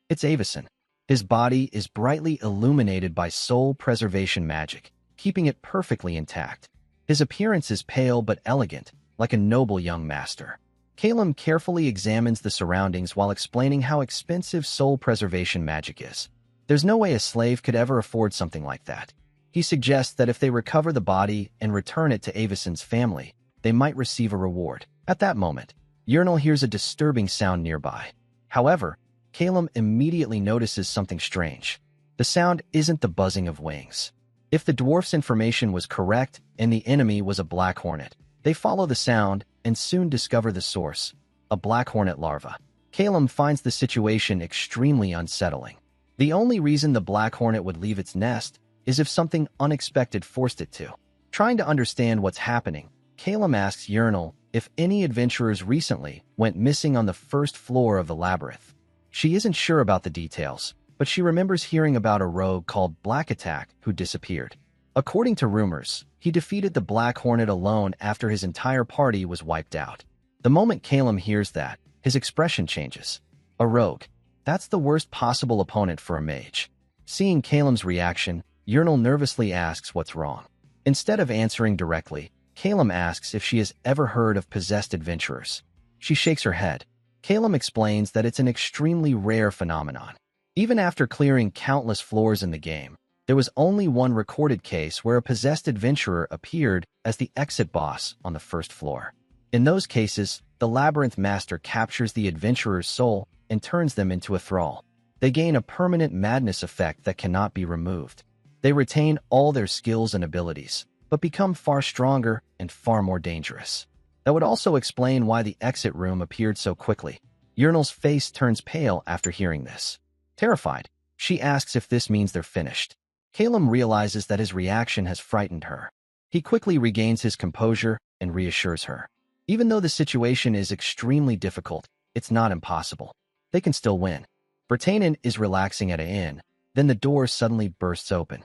It's Avison. His body is brightly illuminated by soul preservation magic, keeping it perfectly intact. His appearance is pale but elegant, like a noble young master. Calum carefully examines the surroundings while explaining how expensive soul preservation magic is. There's no way a slave could ever afford something like that. He suggests that if they recover the body and return it to Avison's family, they might receive a reward. At that moment, Urinal hears a disturbing sound nearby. However, Calum immediately notices something strange. The sound isn't the buzzing of wings. If the dwarf's information was correct and the enemy was a black hornet, they follow the sound and soon discover the source, a black hornet larva. Calum finds the situation extremely unsettling. The only reason the black hornet would leave its nest is if something unexpected forced it to. Trying to understand what's happening, Calum asks Urinal if any adventurers recently went missing on the first floor of the labyrinth. She isn't sure about the details, but she remembers hearing about a rogue called Black Attack who disappeared. According to rumors, he defeated the Black Hornet alone after his entire party was wiped out. The moment Calum hears that, his expression changes. A rogue. That's the worst possible opponent for a mage. Seeing Calum's reaction, Urinal nervously asks what's wrong. Instead of answering directly, Calum asks if she has ever heard of possessed adventurers. She shakes her head. Calum explains that it's an extremely rare phenomenon. Even after clearing countless floors in the game, there was only one recorded case where a possessed adventurer appeared as the exit boss on the first floor. In those cases, the labyrinth master captures the adventurer's soul and turns them into a thrall. They gain a permanent madness effect that cannot be removed. They retain all their skills and abilities, but become far stronger and far more dangerous. That would also explain why the exit room appeared so quickly. Urinal's face turns pale after hearing this. Terrified, she asks if this means they're finished. Calum realizes that his reaction has frightened her. He quickly regains his composure and reassures her. Even though the situation is extremely difficult, it's not impossible. They can still win. Bertanen is relaxing at an inn, then the door suddenly bursts open.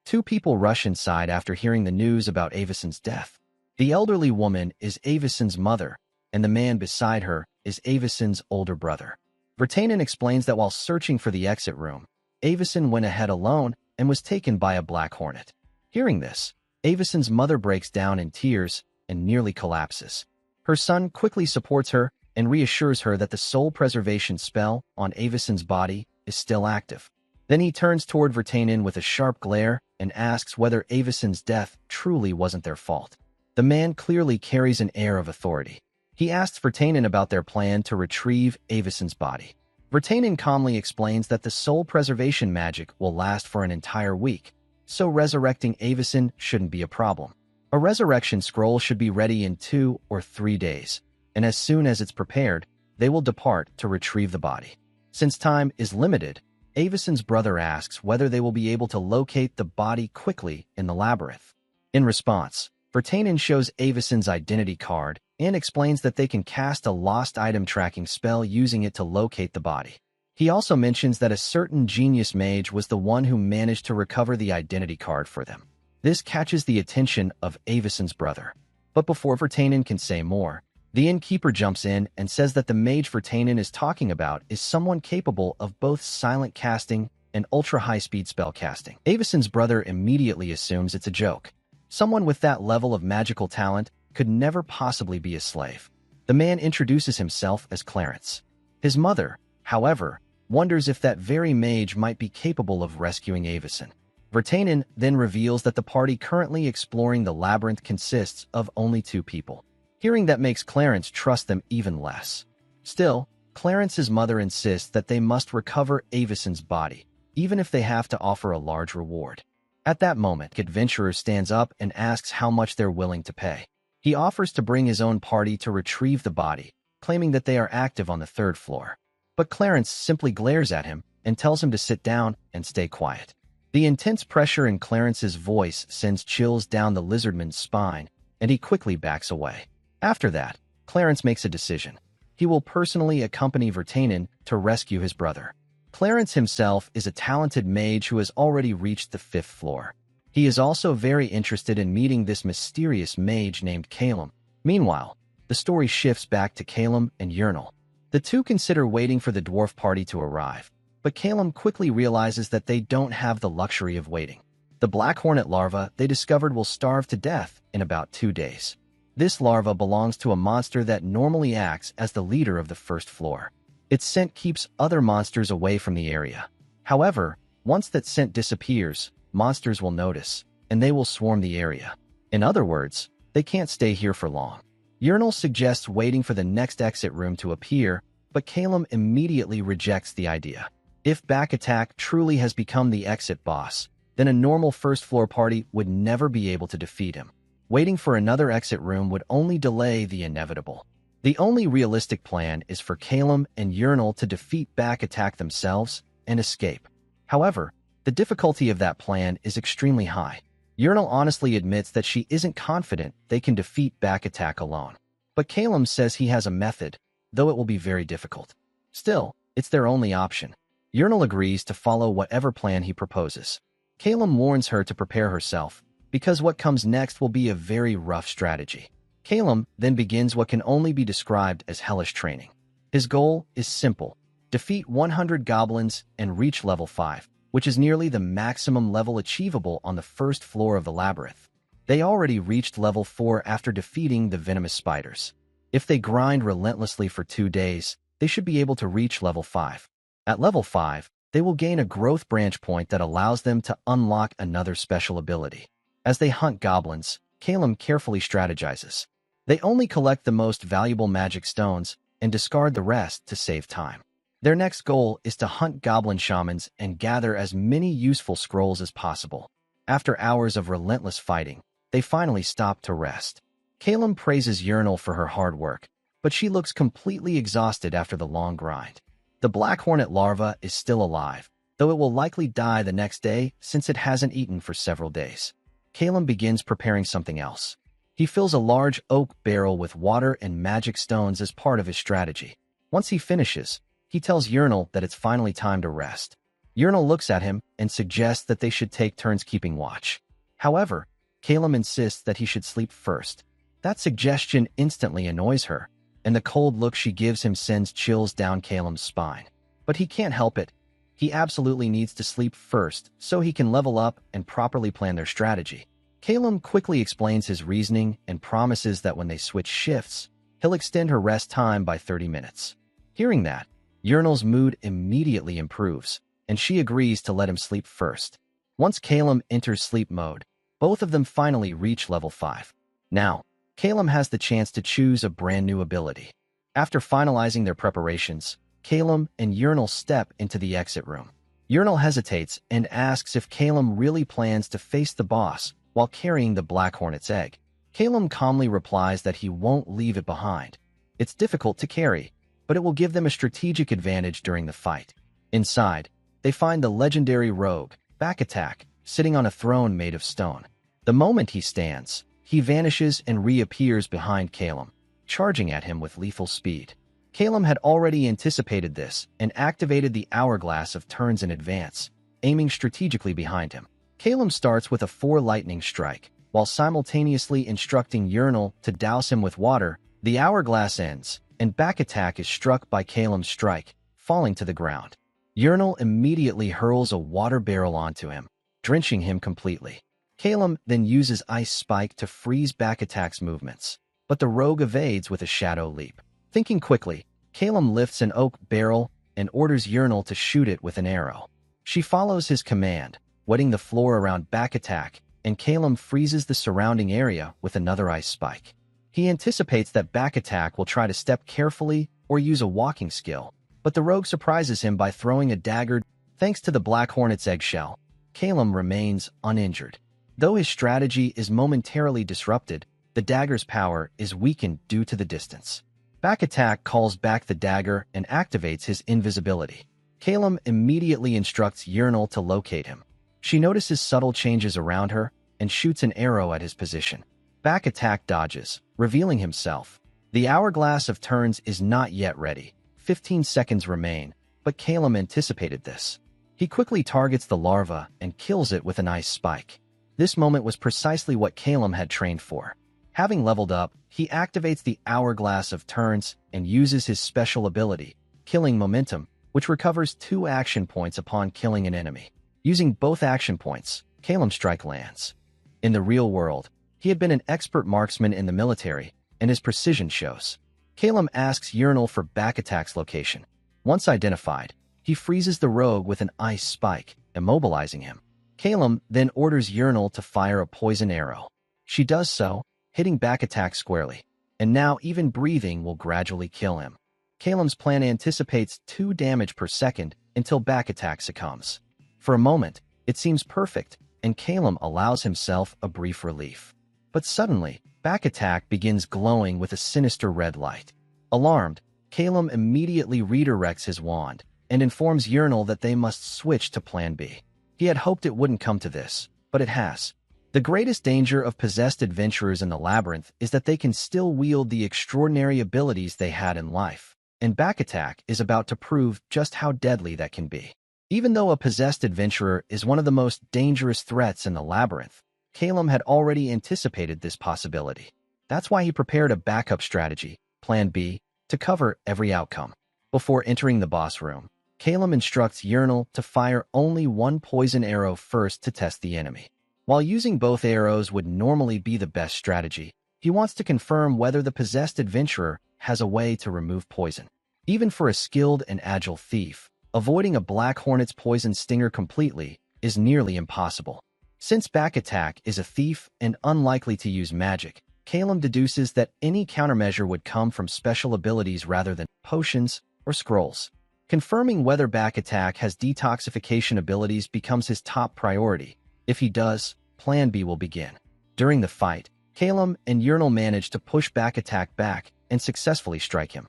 2 people rush inside after hearing the news about Avison's death. The elderly woman is Avison's mother, and the man beside her is Avison's older brother. Bertanen explains that while searching for the exit room, Avison went ahead alone and was taken by a black hornet. Hearing this, Avison's mother breaks down in tears and nearly collapses. Her son quickly supports her and reassures her that the soul preservation spell on Avison's body is still active. Then he turns toward Bertanen with a sharp glare and asks whether Avison's death truly wasn't their fault. The man clearly carries an air of authority. He asks Bertanen about their plan to retrieve Avison's body. Bertanen calmly explains that the soul preservation magic will last for an entire week, so resurrecting Avison shouldn't be a problem. A resurrection scroll should be ready in 2 or 3 days, and as soon as it's prepared, they will depart to retrieve the body. Since time is limited, Avison's brother asks whether they will be able to locate the body quickly in the labyrinth. In response, Vertanen shows Avison's identity card and explains that they can cast a lost item tracking spell using it to locate the body. He also mentions that a certain genius mage was the one who managed to recover the identity card for them. This catches the attention of Avison's brother. But before Vertanen can say more, the innkeeper jumps in and says that the mage Vertanen is talking about is someone capable of both silent casting and ultra-high-speed spell casting. Avison's brother immediately assumes it's a joke. Someone with that level of magical talent could never possibly be a slave. The man introduces himself as Clarence. His mother, however, wonders if that very mage might be capable of rescuing Avison. Vertanen then reveals that the party currently exploring the labyrinth consists of only 2 people. Hearing that makes Clarence trust them even less. Still, Clarence's mother insists that they must recover Avison's body, even if they have to offer a large reward. At that moment, Adventurer stands up and asks how much they're willing to pay. He offers to bring his own party to retrieve the body, claiming that they are active on the 3rd floor. But Clarence simply glares at him and tells him to sit down and stay quiet. The intense pressure in Clarence's voice sends chills down the lizardman's spine, and he quickly backs away. After that, Clarence makes a decision. He will personally accompany Vertanen to rescue his brother. Clarence himself is a talented mage who has already reached the 5th floor. He is also very interested in meeting this mysterious mage named Calum. Meanwhile, the story shifts back to Calum and Urnal. The two consider waiting for the dwarf party to arrive, but Calum quickly realizes that they don't have the luxury of waiting. The black hornet larva they discovered will starve to death in about 2 days. This larva belongs to a monster that normally acts as the leader of the 1st floor. Its scent keeps other monsters away from the area. However, once that scent disappears, monsters will notice, and they will swarm the area. In other words, they can't stay here for long. Urnal suggests waiting for the next exit room to appear, but Calum immediately rejects the idea. If Back Attack truly has become the exit boss, then a normal 1st floor party would never be able to defeat him. Waiting for another exit room would only delay the inevitable. The only realistic plan is for Calum and Urnal to defeat Back Attack themselves and escape. However, the difficulty of that plan is extremely high. Urnal honestly admits that she isn't confident they can defeat Back Attack alone. But Calum says he has a method, though it will be very difficult. Still, it's their only option. Urnal agrees to follow whatever plan he proposes. Calum warns her to prepare herself, because what comes next will be a very rough strategy. Calum then begins what can only be described as hellish training. His goal is simple: defeat 100 goblins and reach level 5, which is nearly the maximum level achievable on the 1st floor of the labyrinth. They already reached level 4 after defeating the venomous spiders. If they grind relentlessly for 2 days, they should be able to reach level 5. At level 5, they will gain a growth branch point that allows them to unlock another special ability. As they hunt goblins, Calum carefully strategizes. They only collect the most valuable magic stones and discard the rest to save time. Their next goal is to hunt goblin shamans and gather as many useful scrolls as possible. After hours of relentless fighting, they finally stop to rest. Calum praises Urnal for her hard work, but she looks completely exhausted after the long grind. The black hornet larva is still alive, though it will likely die the next day since it hasn't eaten for several days. Calum begins preparing something else. He fills a large oak barrel with water and magic stones as part of his strategy. Once he finishes, he tells Urnal that it's finally time to rest. Urnal looks at him and suggests that they should take turns keeping watch. However, Calum insists that he should sleep first. That suggestion instantly annoys her, and the cold look she gives him sends chills down Calum's spine. But he can't help it. He absolutely needs to sleep first so he can level up and properly plan their strategy. Calum quickly explains his reasoning and promises that when they switch shifts, he'll extend her rest time by 30 minutes. Hearing that, Urnal's mood immediately improves, and she agrees to let him sleep first. Once Calum enters sleep mode, both of them finally reach level 5. Now, Calum has the chance to choose a brand new ability. After finalizing their preparations, Calum and Urnal step into the exit room. Urnal hesitates and asks if Calum really plans to face the boss while carrying the black hornet's egg. Calum calmly replies that he won't leave it behind. It's difficult to carry, but it will give them a strategic advantage during the fight. Inside, they find the legendary rogue, Back Attack, sitting on a throne made of stone. The moment he stands, he vanishes and reappears behind Calum, charging at him with lethal speed. Calum had already anticipated this and activated the hourglass of turns in advance, aiming strategically behind him. Calum starts with a 4 lightning strike, while simultaneously instructing Urinal to douse him with water. The hourglass ends, and Back Attack is struck by Calum's strike, falling to the ground. Urinal immediately hurls a water barrel onto him, drenching him completely. Calum then uses Ice Spike to freeze Back Attack's movements, but the rogue evades with a Shadow Leap. Thinking quickly, Calum lifts an oak barrel and orders Urinal to shoot it with an arrow. She follows his command, wetting the floor around Back Attack, and Calum freezes the surrounding area with another Ice Spike. He anticipates that Back Attack will try to step carefully or use a walking skill, but the rogue surprises him by throwing a dagger. Thanks to the Black Hornet's eggshell, Calum remains uninjured. Though his strategy is momentarily disrupted, the dagger's power is weakened due to the distance. Back Attack calls back the dagger and activates his invisibility. Calum immediately instructs Urinal to locate him. She notices subtle changes around her and shoots an arrow at his position. Back Attack dodges, revealing himself. The hourglass of turns is not yet ready. 15 seconds remain, but Calum anticipated this. He quickly targets the larva and kills it with an Ice Spike. This moment was precisely what Calum had trained for. Having leveled up, he activates the hourglass of turns and uses his special ability, Killing Momentum, which recovers 2 action points upon killing an enemy. Using both action points, Calum's strike lands. In the real world, he had been an expert marksman in the military, and his precision shows. Calum asks Urinal for Back Attack's location. Once identified, he freezes the rogue with an Ice Spike, immobilizing him. Calum then orders Urinal to fire a poison arrow. She does so, hitting Back Attack squarely, and now even breathing will gradually kill him. Calum's plan anticipates 2 damage per second until Back Attack succumbs. For a moment, it seems perfect, and Calum allows himself a brief relief. But suddenly, Back Attack begins glowing with a sinister red light. Alarmed, Calum immediately redirects his wand and informs Urinal that they must switch to Plan B. He had hoped it wouldn't come to this, but it has. The greatest danger of possessed adventurers in the labyrinth is that they can still wield the extraordinary abilities they had in life, and Back Attack is about to prove just how deadly that can be. Even though a possessed adventurer is one of the most dangerous threats in the labyrinth, Calum had already anticipated this possibility. That's why he prepared a backup strategy, Plan B, to cover every outcome. Before entering the boss room, Calum instructs Urinal to fire only 1 poison arrow first to test the enemy. While using both arrows would normally be the best strategy, he wants to confirm whether the possessed adventurer has a way to remove poison. Even for a skilled and agile thief, avoiding a Black Hornet's poison stinger completely is nearly impossible. Since Back Attack is a thief and unlikely to use magic, Calum deduces that any countermeasure would come from special abilities rather than potions or scrolls. Confirming whether Back Attack has detoxification abilities becomes his top priority. If he does, Plan B will begin. During the fight, Calum and Urinal manage to push Back Attack back and successfully strike him.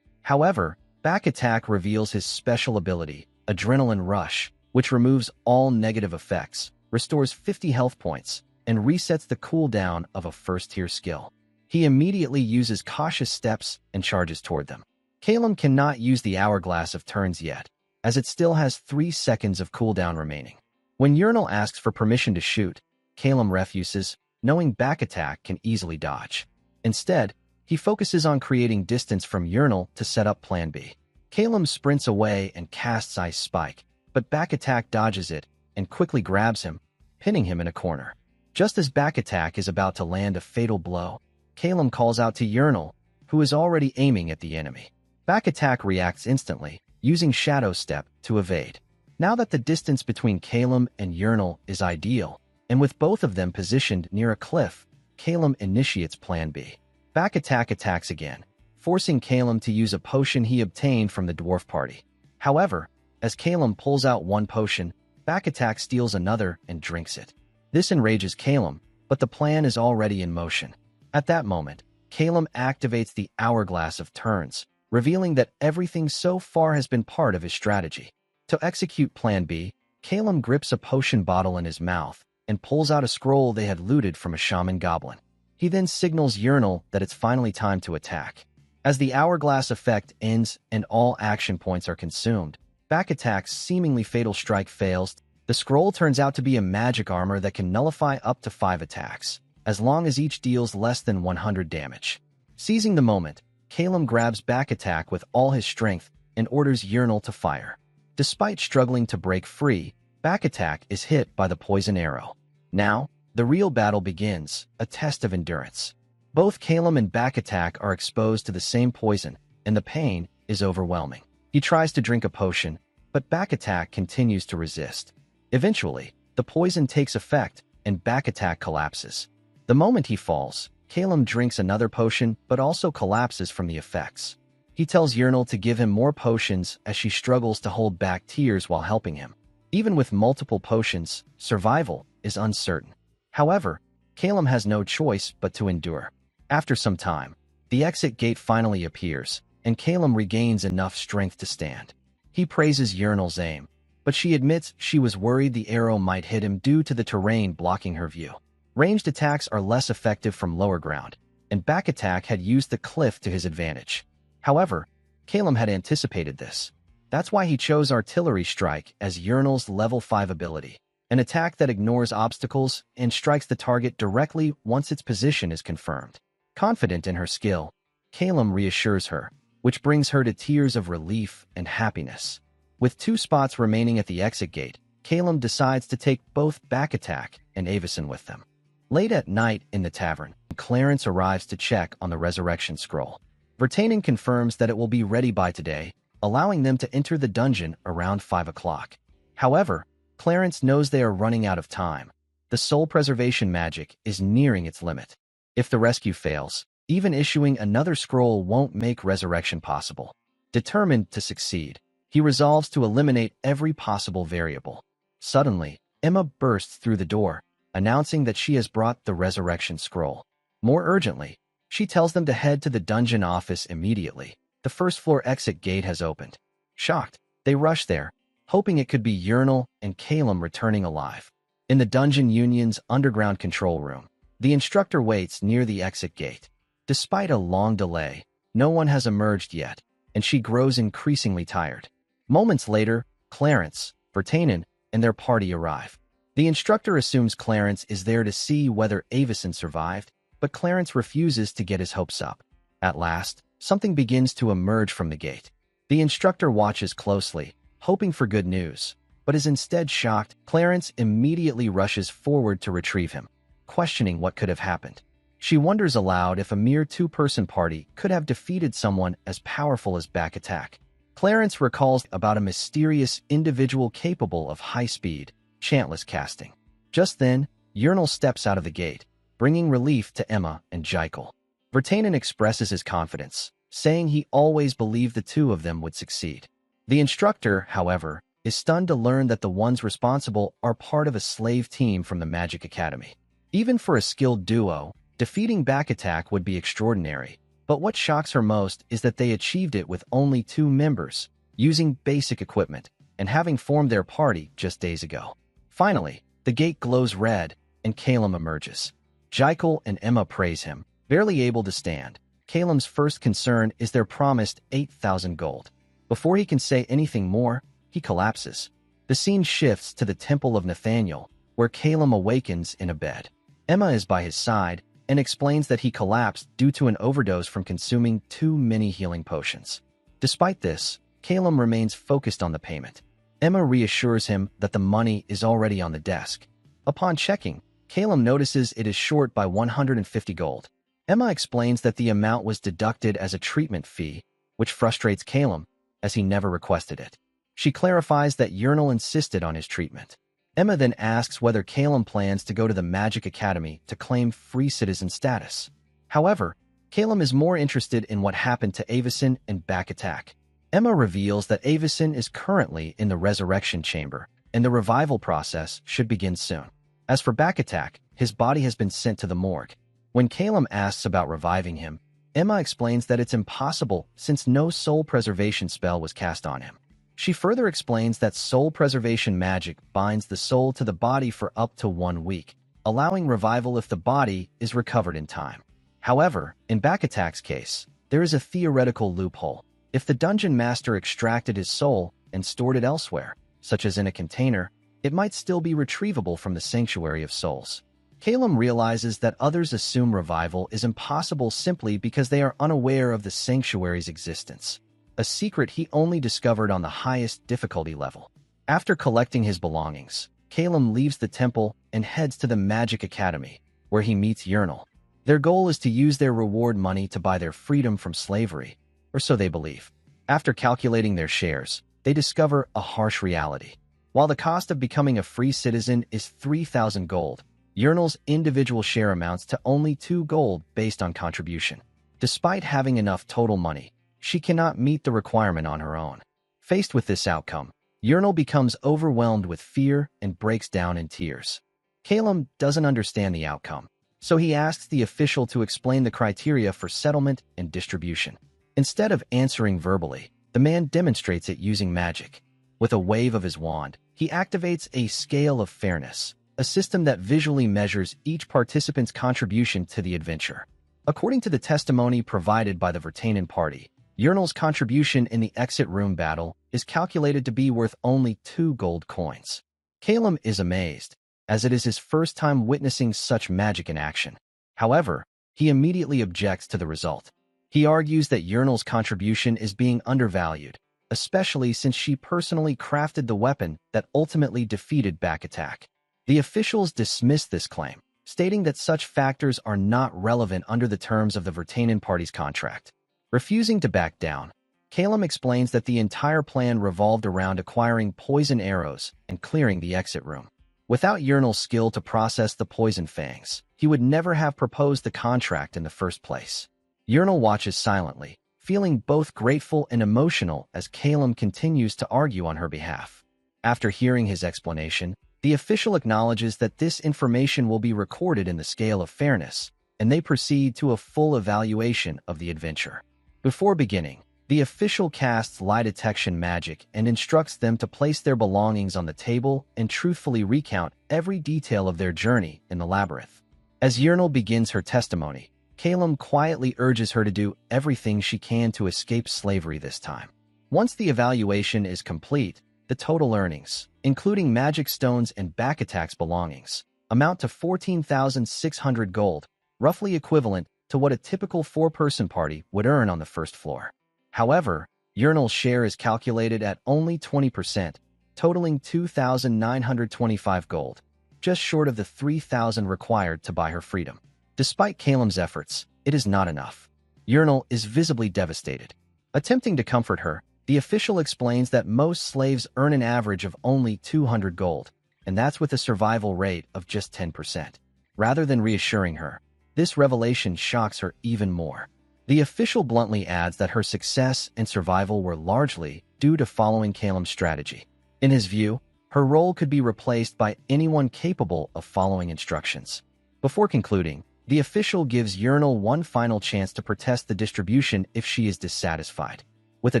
However, Back Attack reveals his special ability, Adrenaline Rush, which removes all negative effects, restores 50 health points, and resets the cooldown of a first-tier skill. He immediately uses cautious steps and charges toward them. Calum cannot use the hourglass of turns yet, as it still has 3 seconds of cooldown remaining. When Urinal asks for permission to shoot, Calum refuses, knowing Back Attack can easily dodge. Instead, he focuses on creating distance from Urinal to set up Plan B. Calum sprints away and casts Ice Spike, but Back Attack dodges it and quickly grabs him, pinning him in a corner. Just as Back Attack is about to land a fatal blow, Calum calls out to Urinal, who is already aiming at the enemy. Back Attack reacts instantly, using Shadow Step to evade. Now that the distance between Calum and Urinal is ideal, and with both of them positioned near a cliff, Calum initiates Plan B. Back Attack attacks again, forcing Calum to use a potion he obtained from the dwarf party. However, as Calum pulls out 1 potion, Back Attack steals another and drinks it. This enrages Calum, but the plan is already in motion. At that moment, Calum activates the Hourglass of Turns, revealing that everything so far has been part of his strategy. To execute Plan B, Calum grips a potion bottle in his mouth and pulls out a scroll they had looted from a shaman goblin. He then signals Urinal that it's finally time to attack. As the hourglass effect ends and all action points are consumed, back attack's seemingly fatal strike fails. The scroll turns out to be a magic armor that can nullify up to 5 attacks, as long as each deals less than 100 damage. Seizing the moment, Calum grabs back attack with all his strength and orders Urinal to fire. Despite struggling to break free, back attack is hit by the poison arrow. Now, the real battle begins, a test of endurance. Both Calum and back attack are exposed to the same poison, and the pain is overwhelming. He tries to drink a potion, but back attack continues to resist. Eventually, the poison takes effect, and back attack collapses. The moment he falls, Calum drinks another potion but also collapses from the effects. He tells Urinal to give him more potions as she struggles to hold back tears while helping him. Even with multiple potions, survival is uncertain. However, Calum has no choice but to endure. After some time, the exit gate finally appears, and Calum regains enough strength to stand. He praises Urinal's aim, but she admits she was worried the arrow might hit him due to the terrain blocking her view. Ranged attacks are less effective from lower ground, and back attack had used the cliff to his advantage. However, Calum had anticipated this. That's why he chose Artillery Strike as Urinal's level 5 ability, an attack that ignores obstacles and strikes the target directly once its position is confirmed. Confident in her skill, Calum reassures her, which brings her to tears of relief and happiness. With 2 spots remaining at the exit gate, Calum decides to take both back attack and Avison with them. Late at night in the tavern, Clarence arrives to check on the resurrection scroll. Vertanen confirms that it will be ready by today, allowing them to enter the dungeon around 5 o'clock. However, Clarence knows they are running out of time. The soul preservation magic is nearing its limit. If the rescue fails, even issuing another scroll won't make resurrection possible. Determined to succeed, he resolves to eliminate every possible variable. Suddenly, Emma bursts through the door, announcing that she has brought the resurrection scroll. More urgently, she tells them to head to the dungeon office immediately. The first-floor exit gate has opened. Shocked, they rush there, hoping it could be Urinal and Calum returning alive. In the dungeon union's underground control room, the instructor waits near the exit gate. Despite a long delay, no one has emerged yet, and she grows increasingly tired. Moments later, Clarence, Vertanen, and their party arrive. The instructor assumes Clarence is there to see whether Avison survived, but Clarence refuses to get his hopes up. At last, something begins to emerge from the gate. The instructor watches closely, hoping for good news, but is instead shocked. Clarence immediately rushes forward to retrieve him, questioning what could have happened. She wonders aloud if a mere 2-person party could have defeated someone as powerful as back attack. Clarence recalls about a mysterious individual capable of high-speed, chantless casting. Just then, Urinal steps out of the gate, bringing relief to Emma and Jekyll. Vertanen expresses his confidence, saying he always believed the 2 of them would succeed. The instructor, however, is stunned to learn that the ones responsible are part of a slave team from the Magic Academy. Even for a skilled duo, defeating back attack would be extraordinary, but what shocks her most is that they achieved it with only 2 members, using basic equipment, and having formed their party just days ago. Finally, the gate glows red, and Calum emerges. Jekyll and Emma praise him. Barely able to stand, Calum's first concern is their promised 8,000 gold. Before he can say anything more, he collapses. The scene shifts to the Temple of Nathaniel, where Calum awakens in a bed. Emma is by his side and explains that he collapsed due to an overdose from consuming too many healing potions. Despite this, Calum remains focused on the payment. Emma reassures him that the money is already on the desk. Upon checking, Calum notices it is short by 150 gold. Emma explains that the amount was deducted as a treatment fee, which frustrates Calum, as he never requested it. She clarifies that Urinal insisted on his treatment. Emma then asks whether Calum plans to go to the Magic Academy to claim free citizen status. However, Calum is more interested in what happened to Avison and back attack. Emma reveals that Avison is currently in the resurrection chamber, and the revival process should begin soon. As for back attack, his body has been sent to the morgue. When Calum asks about reviving him, Emma explains that it's impossible since no soul preservation spell was cast on him. She further explains that soul preservation magic binds the soul to the body for up to 1 week, allowing revival if the body is recovered in time. However, in Bakatak's case, there is a theoretical loophole. If the dungeon master extracted his soul and stored it elsewhere, such as in a container, it might still be retrievable from the Sanctuary of Souls. Calum realizes that others assume revival is impossible simply because they are unaware of the Sanctuary's existence, a secret he only discovered on the highest difficulty level. After collecting his belongings, Calum leaves the temple and heads to the Magic Academy, where he meets Yurnal. Their goal is to use their reward money to buy their freedom from slavery, or so they believe. After calculating their shares, they discover a harsh reality. While the cost of becoming a free citizen is 3,000 gold, Yurnal's individual share amounts to only 2 gold based on contribution. Despite having enough total money, she cannot meet the requirement on her own. Faced with this outcome, Yurnal becomes overwhelmed with fear and breaks down in tears. Calum doesn't understand the outcome, so he asks the official to explain the criteria for settlement and distribution. Instead of answering verbally, the man demonstrates it using magic. With a wave of his wand, he activates a scale of fairness, a system that visually measures each participant's contribution to the adventure. According to the testimony provided by the Vertanen party, Yurnal's contribution in the exit room battle is calculated to be worth only 2 gold coins. Calum is amazed, as it is his first time witnessing such magic in action. However, he immediately objects to the result. He argues that Yurnal's contribution is being undervalued, especially since she personally crafted the weapon that ultimately defeated Bakatak. The officials dismiss this claim, stating that such factors are not relevant under the terms of the Vertanen party's contract. Refusing to back down, Calum explains that the entire plan revolved around acquiring poison arrows and clearing the exit room. Without Yurnal's skill to process the poison fangs, he would never have proposed the contract in the first place. Yurnal watches silently, feeling both grateful and emotional as Calum continues to argue on her behalf. After hearing his explanation, the official acknowledges that this information will be recorded in the scale of fairness, and they proceed to a full evaluation of the adventure. Before beginning, the official casts lie detection magic and instructs them to place their belongings on the table and truthfully recount every detail of their journey in the labyrinth. As Yurnal begins her testimony, Calum quietly urges her to do everything she can to escape slavery this time. Once the evaluation is complete, the total earnings, including magic stones and Bakatak's belongings, amount to 14,600 gold, roughly equivalent to what a typical 4-person party would earn on the first floor. However, Yurnal's share is calculated at only 20%, totaling 2,925 gold, just short of the 3,000 required to buy her freedom. Despite Calum's efforts, it is not enough. Yurnal is visibly devastated. Attempting to comfort her, the official explains that most slaves earn an average of only 200 gold, and that's with a survival rate of just 10%. Rather than reassuring her, this revelation shocks her even more. The official bluntly adds that her success and survival were largely due to following Calum's strategy. In his view, her role could be replaced by anyone capable of following instructions. Before concluding, the official gives Yurnal one final chance to protest the distribution if she is dissatisfied. With a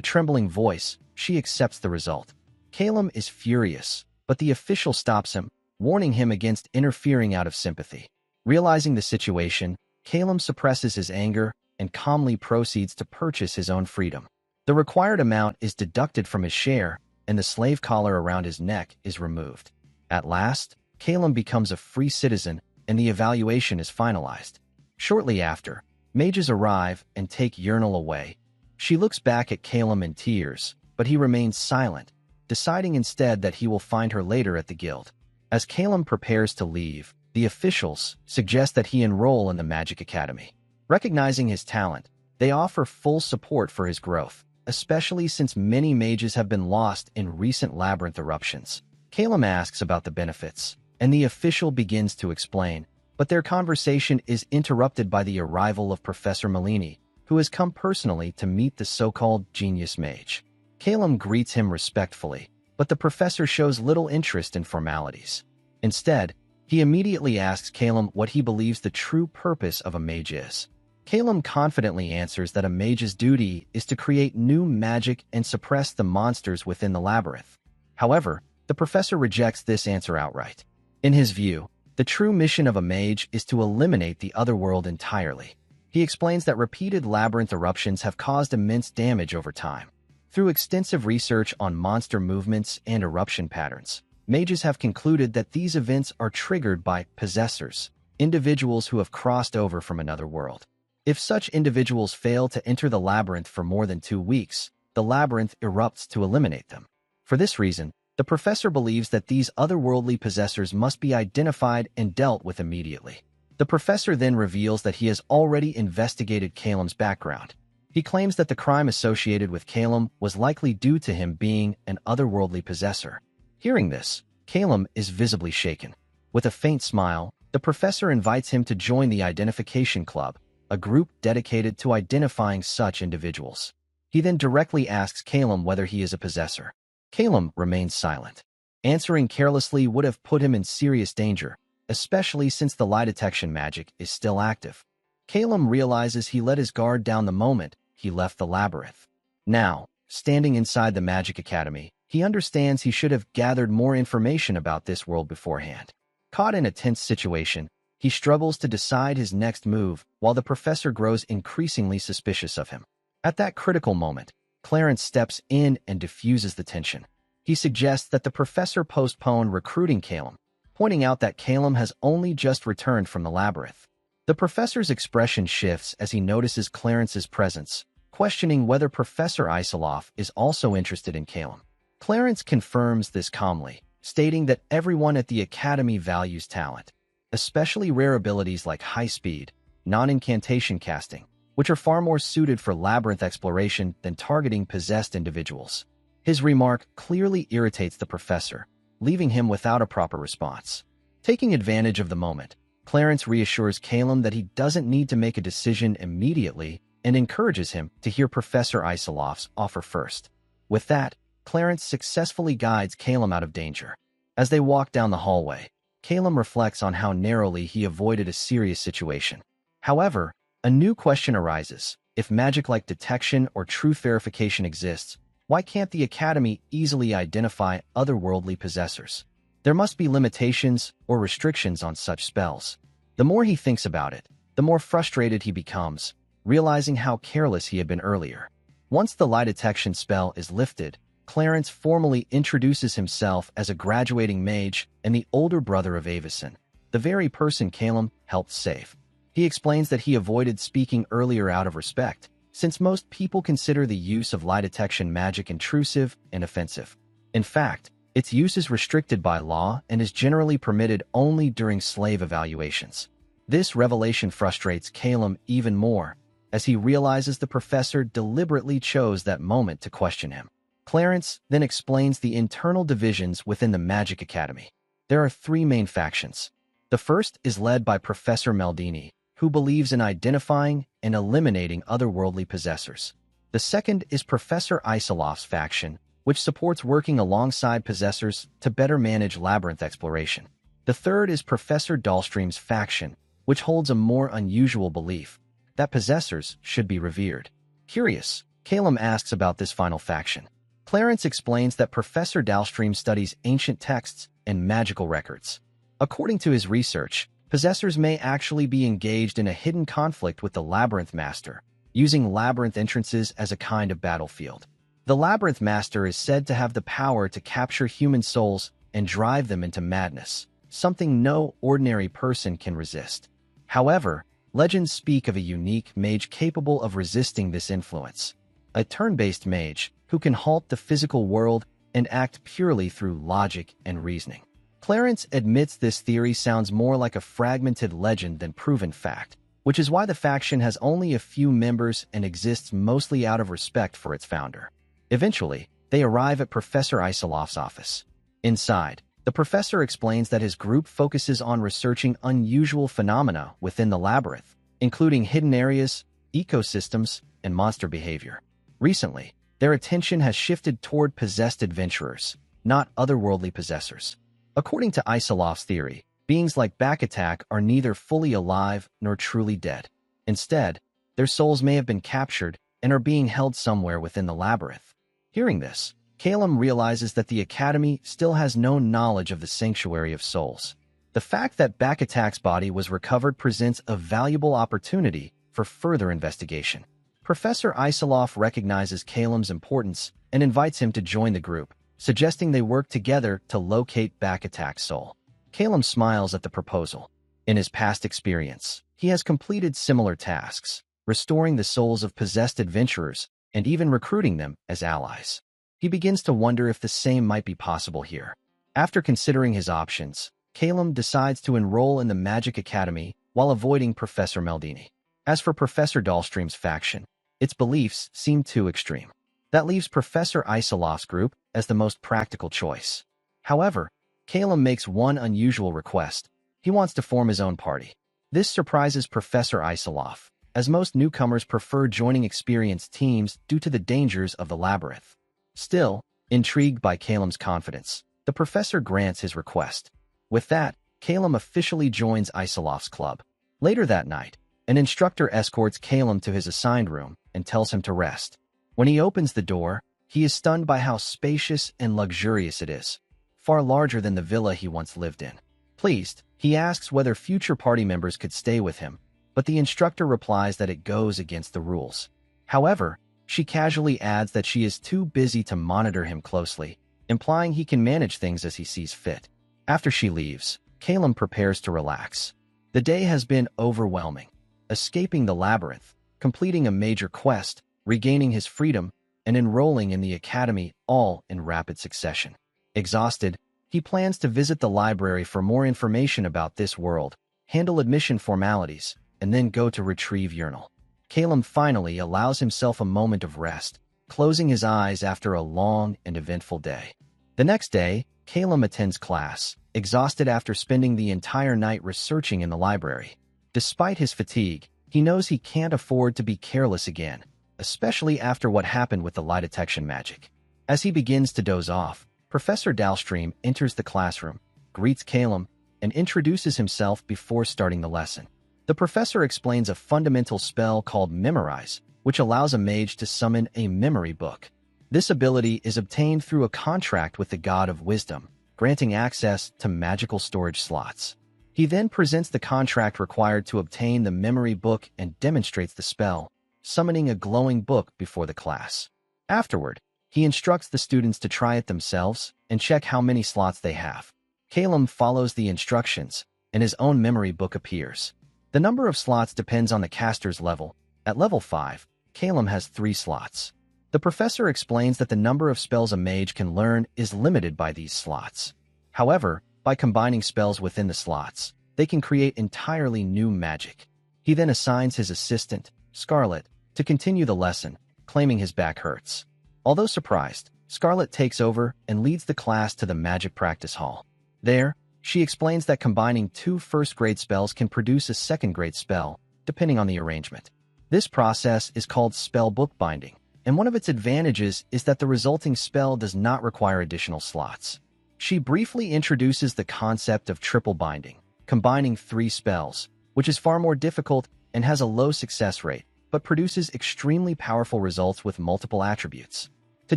trembling voice, she accepts the result. Calum is furious, but the official stops him, warning him against interfering out of sympathy. Realizing the situation, Calum suppresses his anger and calmly proceeds to purchase his own freedom. The required amount is deducted from his share, and the slave collar around his neck is removed. At last, Calum becomes a free citizen, and the evaluation is finalized. Shortly after, mages arrive and take Yurnal away. She looks back at Calum in tears, but he remains silent, deciding instead that he will find her later at the guild. As Calum prepares to leave, the officials suggest that he enroll in the Magic Academy. Recognizing his talent, they offer full support for his growth, especially since many mages have been lost in recent labyrinth eruptions. Calum asks about the benefits, and the official begins to explain, but their conversation is interrupted by the arrival of Professor Malini, who has come personally to meet the so-called genius mage. Calum greets him respectfully, but the professor shows little interest in formalities. Instead, he immediately asks Calum what he believes the true purpose of a mage is. Calum confidently answers that a mage's duty is to create new magic and suppress the monsters within the labyrinth. However, the professor rejects this answer outright. In his view, the true mission of a mage is to eliminate the other world entirely. He explains that repeated labyrinth eruptions have caused immense damage over time. Through extensive research on monster movements and eruption patterns, mages have concluded that these events are triggered by possessors, individuals who have crossed over from another world. If such individuals fail to enter the labyrinth for more than 2 weeks, the labyrinth erupts to eliminate them. For this reason, the professor believes that these otherworldly possessors must be identified and dealt with immediately. The professor then reveals that he has already investigated Calum's background. He claims that the crime associated with Calum was likely due to him being an otherworldly possessor. Hearing this, Calum is visibly shaken. With a faint smile, the professor invites him to join the Identification Club, a group dedicated to identifying such individuals. He then directly asks Calum whether he is a possessor. Calum remains silent. Answering carelessly would have put him in serious danger, especially since the lie detection magic is still active. Calum realizes he let his guard down the moment he left the labyrinth. Now, standing inside the Magic Academy, he understands he should have gathered more information about this world beforehand. Caught in a tense situation, he struggles to decide his next move while the professor grows increasingly suspicious of him. At that critical moment, Clarence steps in and diffuses the tension. He suggests that the professor postpone recruiting Calum, pointing out that Calum has only just returned from the labyrinth. The professor's expression shifts as he notices Clarence's presence, questioning whether Professor Isolov is also interested in Calum. Clarence confirms this calmly, stating that everyone at the academy values talent, especially rare abilities like high speed, non-incantation casting, which are far more suited for labyrinth exploration than targeting possessed individuals. His remark clearly irritates the professor, leaving him without a proper response. Taking advantage of the moment, Clarence reassures Calum that he doesn't need to make a decision immediately and encourages him to hear Professor Isolov's offer first. With that, Clarence successfully guides Calum out of danger. As they walk down the hallway, Calum reflects on how narrowly he avoided a serious situation. However, a new question arises. If magic like detection or truth verification exists, why can't the Academy easily identify otherworldly possessors? There must be limitations or restrictions on such spells. The more he thinks about it, the more frustrated he becomes, realizing how careless he had been earlier. Once the lie detection spell is lifted, Clarence formally introduces himself as a graduating mage and the older brother of Avison, the very person Calum helped save. He explains that he avoided speaking earlier out of respect, since most people consider the use of lie detection magic intrusive and offensive. In fact, its use is restricted by law and is generally permitted only during slave evaluations. This revelation frustrates Calum even more, as he realizes the professor deliberately chose that moment to question him. Clarence then explains the internal divisions within the Magic Academy. There are 3 main factions. The first is led by Professor Maldini, who believes in identifying and eliminating otherworldly possessors. The second is Professor Isolov's faction, which supports working alongside possessors to better manage labyrinth exploration. The third is Professor Dahlstream's faction, which holds a more unusual belief that possessors should be revered. Curious, Calum asks about this final faction. Clarence explains that Professor Dahlstream studies ancient texts and magical records. According to his research, possessors may actually be engaged in a hidden conflict with the Labyrinth Master, using labyrinth entrances as a kind of battlefield. The Labyrinth Master is said to have the power to capture human souls and drive them into madness, something no ordinary person can resist. However, legends speak of a unique mage capable of resisting this influence, a turn-based mage who can halt the physical world and act purely through logic and reasoning. Clarence admits this theory sounds more like a fragmented legend than proven fact, which is why the faction has only a few members and exists mostly out of respect for its founder. Eventually, they arrive at Professor Isolov's office. Inside, the professor explains that his group focuses on researching unusual phenomena within the labyrinth, including hidden areas, ecosystems, and monster behavior. Recently, their attention has shifted toward possessed adventurers, not otherworldly possessors. According to Isolov's theory, beings like Back Attack are neither fully alive nor truly dead. Instead, Their souls may have been captured and are being held somewhere within the labyrinth. Hearing this, Calum realizes that the Academy still has no knowledge of the Sanctuary of Souls. The fact that Bakatak's body was recovered presents a valuable opportunity for further investigation. Professor Isolov recognizes Calum's importance and invites him to join the group, suggesting they work together to locate Bakatak's soul. Calum smiles at the proposal. In his past experience, he has completed similar tasks, restoring the souls of possessed adventurers and even recruiting them as allies. He begins to wonder if the same might be possible here. After considering his options, Calum decides to enroll in the Magic Academy while avoiding Professor Meldini. As for Professor Dahlstream's faction, its beliefs seem too extreme. That leaves Professor Isolov's group as the most practical choice. However, Calum makes one unusual request. He wants to form his own party. This surprises Professor Isolov, as most newcomers prefer joining experienced teams due to the dangers of the labyrinth. Still, intrigued by Calum's confidence, the professor grants his request. With that, Calum officially joins Isolov's club. Later that night, an instructor escorts Calum to his assigned room and tells him to rest. When he opens the door, he is stunned by how spacious and luxurious it is, far larger than the villa he once lived in. Pleased, he asks whether future party members could stay with him, but the instructor replies that it goes against the rules. However, she casually adds that she is too busy to monitor him closely, implying he can manage things as he sees fit. After she leaves, Calum prepares to relax. The day has been overwhelming. Escaping the labyrinth, completing a major quest, regaining his freedom, and enrolling in the academy, all in rapid succession. Exhausted, he plans to visit the library for more information about this world, handle admission formalities, and then go to retrieve Urinal. Calum finally allows himself a moment of rest, closing his eyes after a long and eventful day. The next day, Calum attends class, exhausted after spending the entire night researching in the library. Despite his fatigue, he knows he can't afford to be careless again, especially after what happened with the lie detection magic. As he begins to doze off, Professor Dahlstream enters the classroom, greets Calum, and introduces himself before starting the lesson. The professor explains a fundamental spell called Memorize, which allows a mage to summon a memory book. This ability is obtained through a contract with the God of Wisdom, granting access to magical storage slots. He then presents the contract required to obtain the memory book and demonstrates the spell, summoning a glowing book before the class. Afterward, he instructs the students to try it themselves and check how many slots they have. Calum follows the instructions, and his own memory book appears. The number of slots depends on the caster's level. At level 5, Calum has 3 slots. The professor explains that the number of spells a mage can learn is limited by these slots. However, by combining spells within the slots, they can create entirely new magic. He then assigns his assistant, Scarlet, to continue the lesson, claiming his back hurts. Although surprised, Scarlet takes over and leads the class to the magic practice hall. There, she explains that combining 2 first-grade spells can produce a second-grade spell, depending on the arrangement. This process is called spell bookbinding, and one of its advantages is that the resulting spell does not require additional slots. She briefly introduces the concept of triple binding, combining 3 spells, which is far more difficult and has a low success rate, but produces extremely powerful results with multiple attributes. To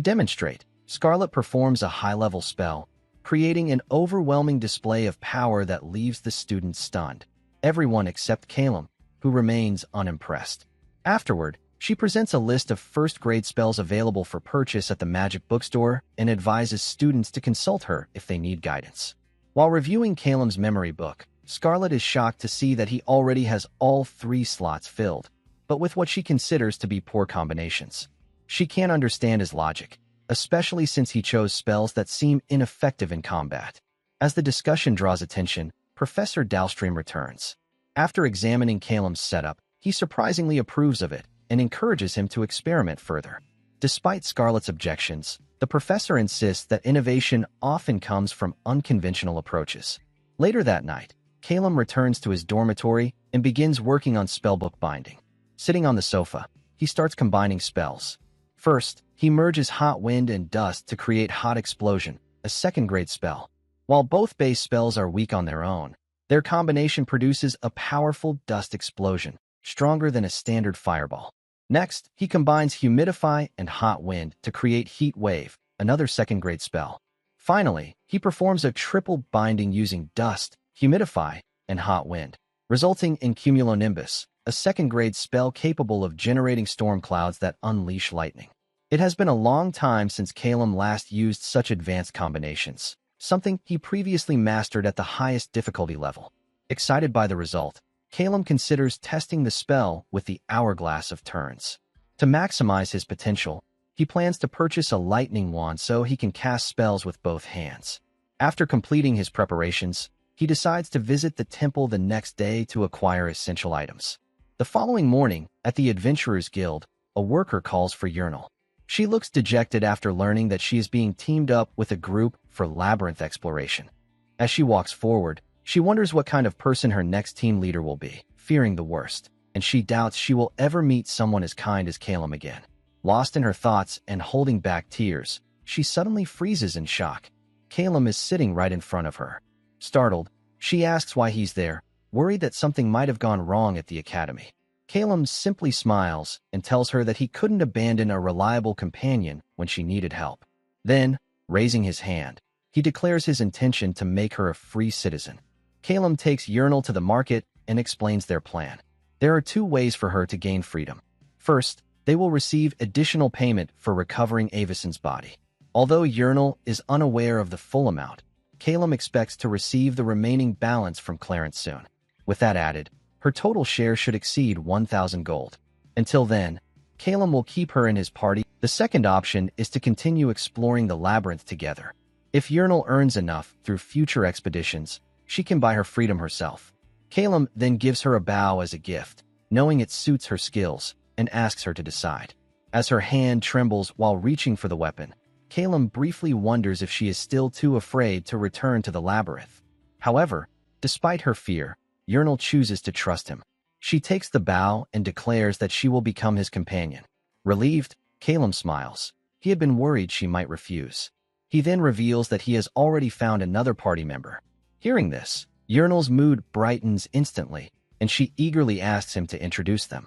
demonstrate, Scarlet performs a high-level spell, creating an overwhelming display of power that leaves the students stunned. Everyone except Calum, who remains unimpressed. Afterward, she presents a list of first-grade spells available for purchase at the Magic Bookstore and advises students to consult her if they need guidance. While reviewing Calum's memory book, Scarlet is shocked to see that he already has all 3 slots filled, but with what she considers to be poor combinations. She can't understand his logic, especially since he chose spells that seem ineffective in combat. As the discussion draws attention, Professor Dahlstream returns. After examining Calum's setup, he surprisingly approves of it and encourages him to experiment further. Despite Scarlet's objections, the professor insists that innovation often comes from unconventional approaches. Later that night, Calum returns to his dormitory and begins working on spellbook binding. Sitting on the sofa, he starts combining spells. First, he merges Hot Wind and Dust to create Hot Explosion, a second-grade spell. While both base spells are weak on their own, their combination produces a powerful Dust Explosion, stronger than a standard fireball. Next, he combines Humidify and Hot Wind to create Heat Wave, another second-grade spell. Finally, he performs a triple binding using Dust, Humidify, and Hot Wind, resulting in Cumulonimbus, a second-grade spell capable of generating storm clouds that unleash lightning. It has been a long time since Calum last used such advanced combinations, something he previously mastered at the highest difficulty level. Excited by the result, Calum considers testing the spell with the Hourglass of Turns. To maximize his potential, he plans to purchase a lightning wand so he can cast spells with both hands. After completing his preparations, he decides to visit the temple the next day to acquire essential items. The following morning, at the Adventurers Guild, a worker calls for Yurnal. She looks dejected after learning that she is being teamed up with a group for labyrinth exploration. As she walks forward, she wonders what kind of person her next team leader will be, fearing the worst, and she doubts she will ever meet someone as kind as Calum again. Lost in her thoughts and holding back tears, she suddenly freezes in shock. Calum is sitting right in front of her. Startled, she asks why he's there, worried that something might have gone wrong at the academy. Calum simply smiles and tells her that he couldn't abandon a reliable companion when she needed help. Then, raising his hand, he declares his intention to make her a free citizen. Calum takes Yurnal to the market and explains their plan. There are two ways for her to gain freedom. First, they will receive additional payment for recovering Avison's body. Although Yurnal is unaware of the full amount, Calum expects to receive the remaining balance from Clarence soon. With that added, her total share should exceed 1,000 gold. Until then, Calum will keep her in his party. The second option is to continue exploring the labyrinth together. If Yurnal earns enough through future expeditions, she can buy her freedom herself. Calum then gives her a bow as a gift, knowing it suits her skills, and asks her to decide. As her hand trembles while reaching for the weapon, Calum briefly wonders if she is still too afraid to return to the labyrinth. However, despite her fear, Yurnal chooses to trust him. She takes the bow and declares that she will become his companion. Relieved, Calum smiles. He had been worried she might refuse. He then reveals that he has already found another party member. Hearing this, Yurnal's mood brightens instantly, and she eagerly asks him to introduce them.